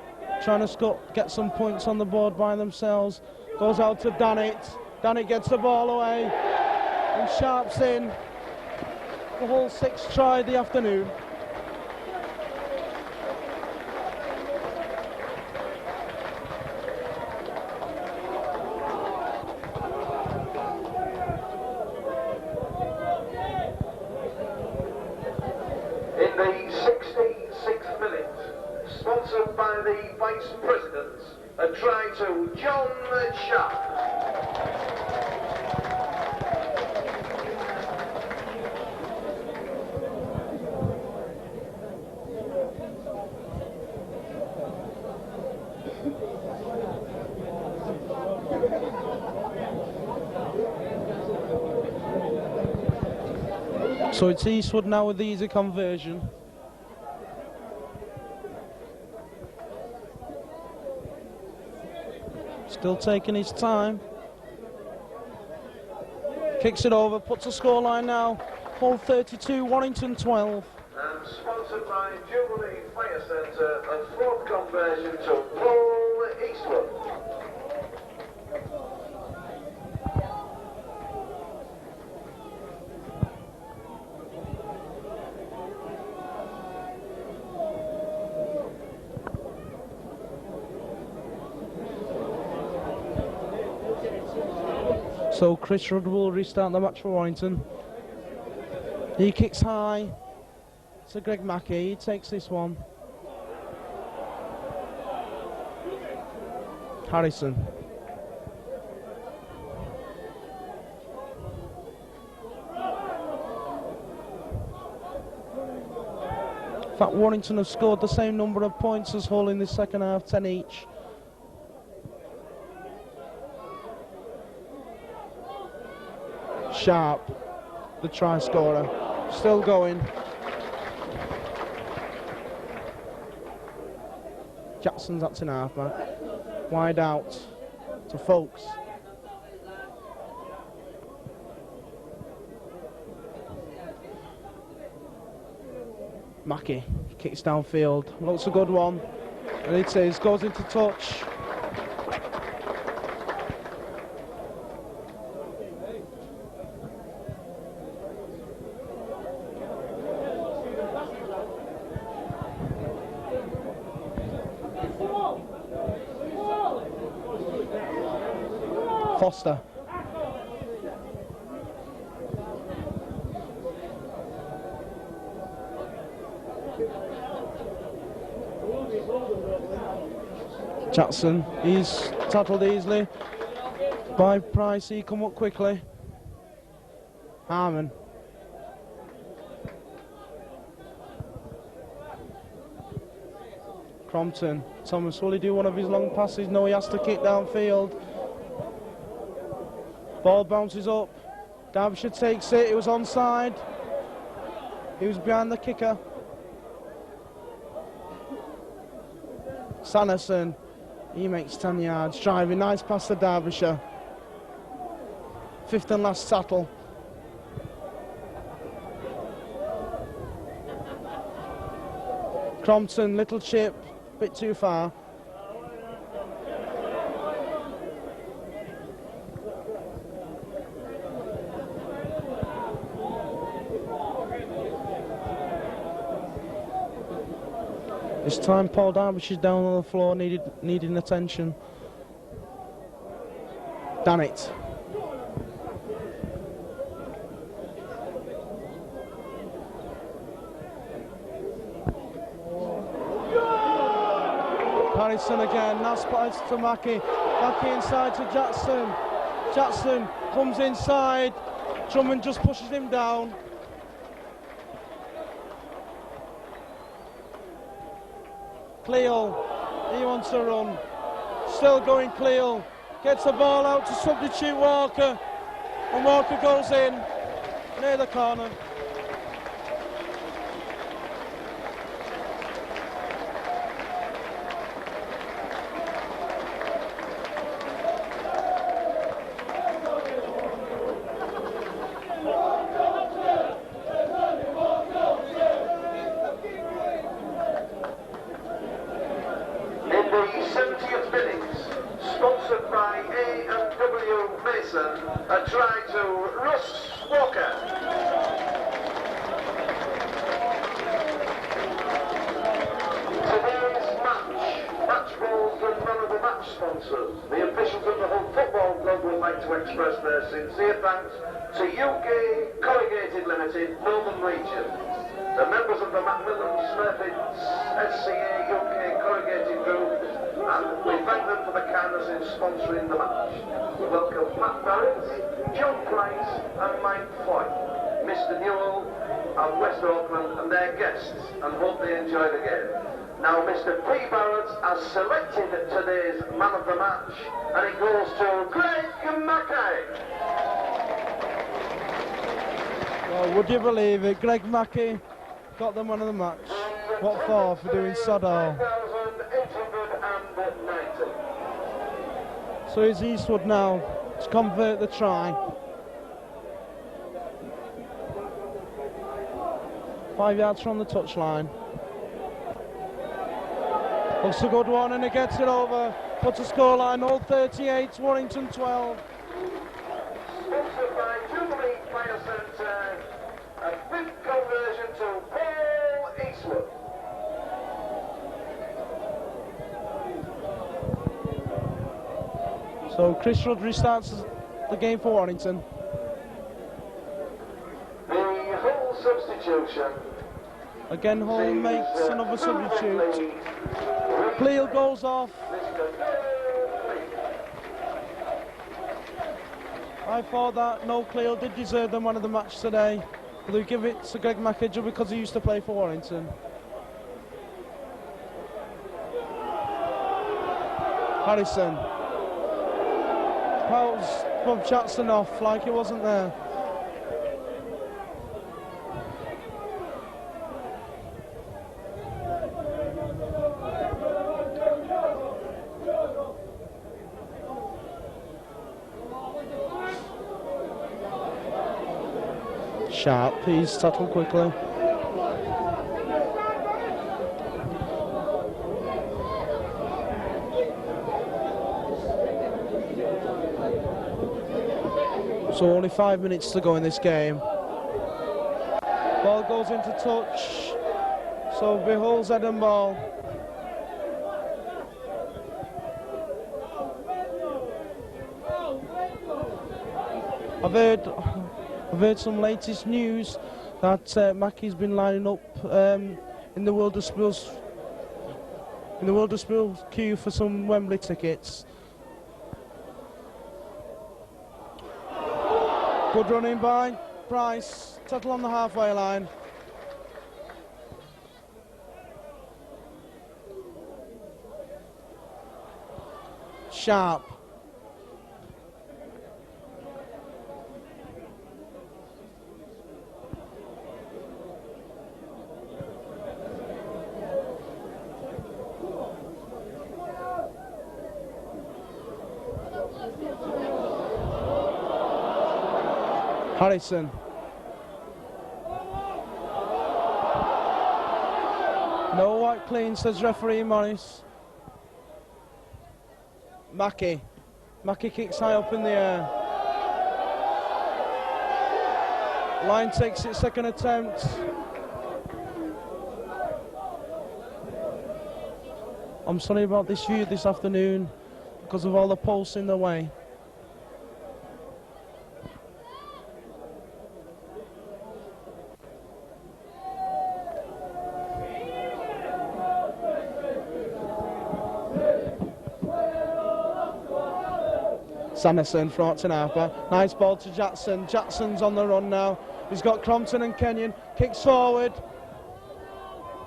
trying to get some points on the board by themselves. Goes out to Dannett. Dannett gets the ball away and Sharp's in. The Hull 6th try of the afternoon. In the 66th minute, sponsored by the Vice Presidents, a try to John Sharp. So it's Eastwood now with the easy conversion. Still taking his time. Kicks it over, puts a scoreline now. Hull 32, Warrington 12. And sponsored by Jubilee Fire Centre, a fourth conversion to Paul Eastwood. So Chris Rudd will restart the match for Warrington. He kicks high. To Greg Mackey, he takes this one. Harrison. In fact, Warrington have scored the same number of points as Hull in the second half, 10 each. Sharp, the try scorer, still going. Jackson's that's in half back. Wide out to Folks. Mackey kicks downfield. Looks a good one. And it is, goes into touch. Foster. Jackson, he's tackled easily by Price, he come up quickly. Harmon. Crompton. Thomas, will he do one of his long passes? No, he has to kick downfield. Ball bounces up. Derbyshire takes it. It was onside. He was behind the kicker. Sanderson, he makes 10 yards, driving nice past the Derbyshire. 5th and last tackle. Crompton, little chip, bit too far. This time Paul Derbyshire's down on the floor, needing attention. Damn it. Harrison again, now spotted to Mackey. Mackey inside to Jackson. Jackson comes inside. Drummond just pushes him down. Cleo, he wants to run. Still going Cleo. Gets the ball out to substitute Walker. And Walker goes in near the corner. A try to Russ Walker. Today's match balls and none of the match sponsors. The officials of the Hull Football Club would like to express their sincere thanks to UK Corrugated Limited, Northern Region. The members of the Macmillan Smurfits SCA UK Corrugated Group, and we thank them for the kindness in sponsoring the match. We welcome Pat Barrett, John Price and Mike Foy, Mr Newell and West Auckland and their guests, and hope they enjoy the game. Now Mr P Barrett has selected today's man of the match, and it goes to Greg Mackey. Well, would you believe it? Greg Mackey got the man of the match. What for doing sod all? So it's Eastwood now to convert the try. 5 yards from the touchline. Looks a good one, and he gets it over. Puts a scoreline, Hull 38, Warrington 12. Sponsored by Jubilee Fire Centre, a big conversion to Paul Eastwood. So Chris Rudd restarts the game for Warrington. The Hull substitution. Again, Hull makes another substitute. Cleo goes off. I thought that no, Cleo did deserve the man of the match today. But they give it to Greg Mackey just because he used to play for Warrington. Harrison. Powell's from Jackson off like he wasn't there. Sharp, he's settled quickly. So only 5 minutes to go in this game. Ball goes into touch. So beholds Eden ball. I've heard some latest news that Mackey's been lining up in the World of Spills queue for some Wembley tickets. Good running by Price, settle on the halfway line. Sharp. Harrison. No white clean, says referee Morris. Mackie kicks high up in the air. Line takes its second attempt. I'm sorry about this view this afternoon because of all the posts in the way. Sanderson from Upton Harper. Nice ball to Jackson. Jackson's on the run now. He's got Crompton and Kenyon. Kicks forward.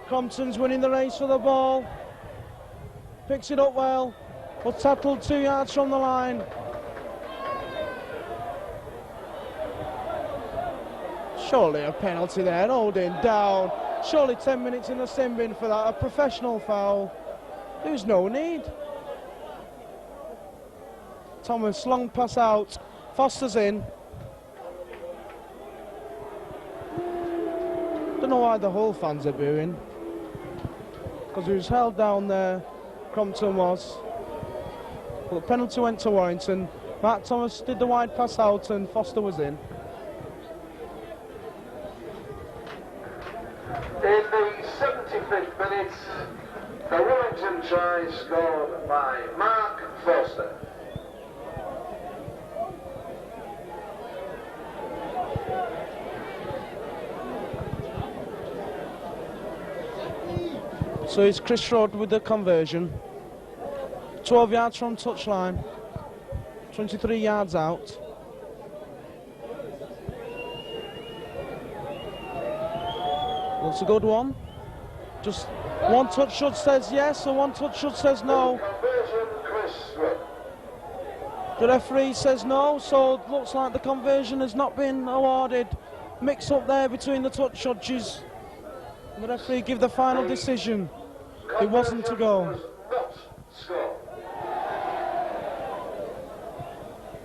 Crompton's winning the race for the ball. Picks it up well. But tackled 2 yards from the line. Surely a penalty there. Holding down. Surely 10 minutes in the sin bin for that. A professional foul. There's no need. Thomas, long pass out. Foster's in. Don't know why the Hull fans are booing. Because he was held down there. Crompton was. But the penalty went to Warrington. Mark Thomas did the wide pass out and Foster was in. In the 75th minute, the Warrington try scored by Mark Foster. So it's Chris Rod with the conversion. 12 yards from touchline. 23 yards out. Looks a good one. Just one touch should says yes, and one touch should says no. Conversion, Chris Rod. The referee says no, so it looks like the conversion has not been awarded. Mix up there between the touch judges. And the referee give the final decision. It wasn't to go.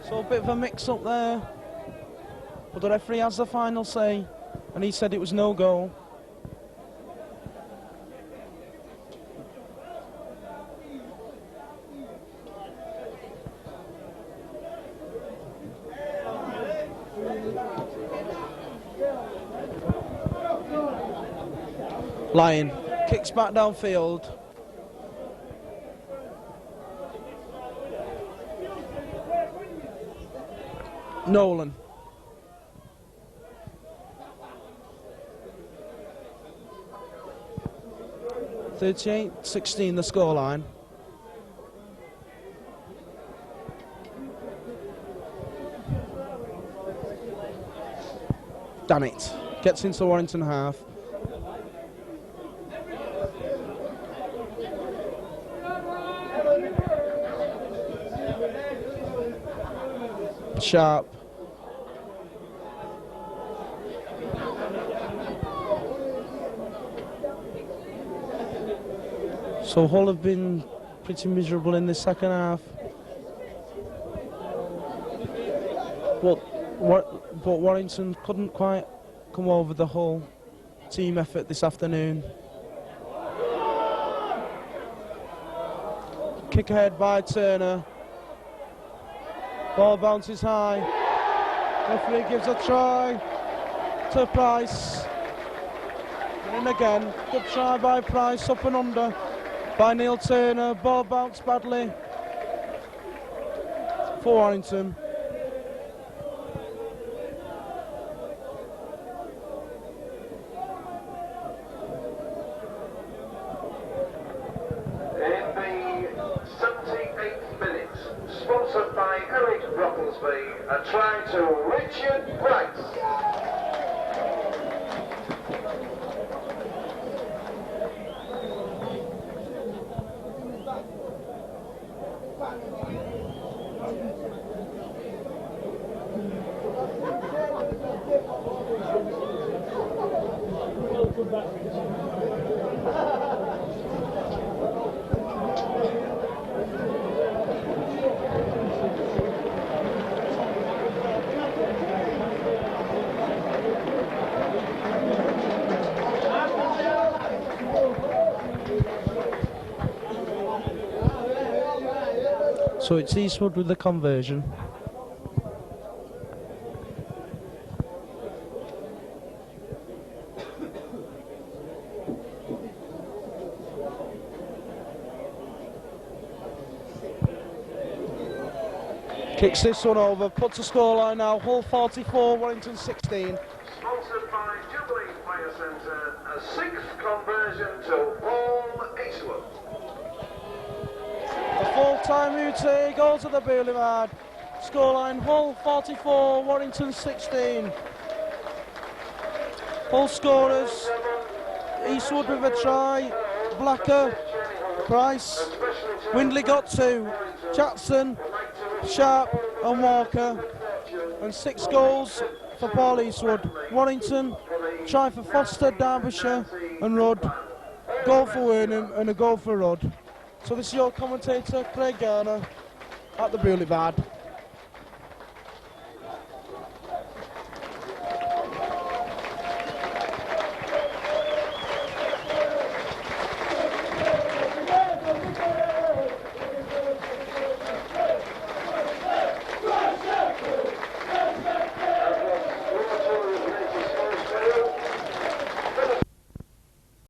So a bit of a mix up there. But the referee has the final say, and he said it was no goal. Lyon kicks back downfield. Nolan. (38-16) the scoreline. Damn it. Gets into Warrington half. Sharp. So Hull have been pretty miserable in the second half. But Warrington couldn't quite come over the Hull team effort this afternoon. Kick ahead by Turner. Ball bounces high. Referee gives a try to Price. And in again. Good try by Price, up and under by Neil Turner. Ball bounced badly for Warrington. Sponsored by Eric Brocklesby, a try to Richard Price. So it's Eastwood with the conversion. Kicks this one over, puts the scoreline now, Hull 44, Warrington 16. Sponsored by Jubilee Fire Centre, a sixth conversion to Paul Eastwood. The full-time UT goes to the Boulevard. Scoreline Hull 44, Warrington 16. Hull scorers, Eastwood with a try, Blacker, Price, Windley got 2, Jackson, Sharp and Walker, and 6 goals for Paul Eastwood. Warrington, try for Foster, Derbyshire and Rudd, goal for Wernham and a goal for Rudd. So this is your commentator, Craig Garner, at the Boulevard.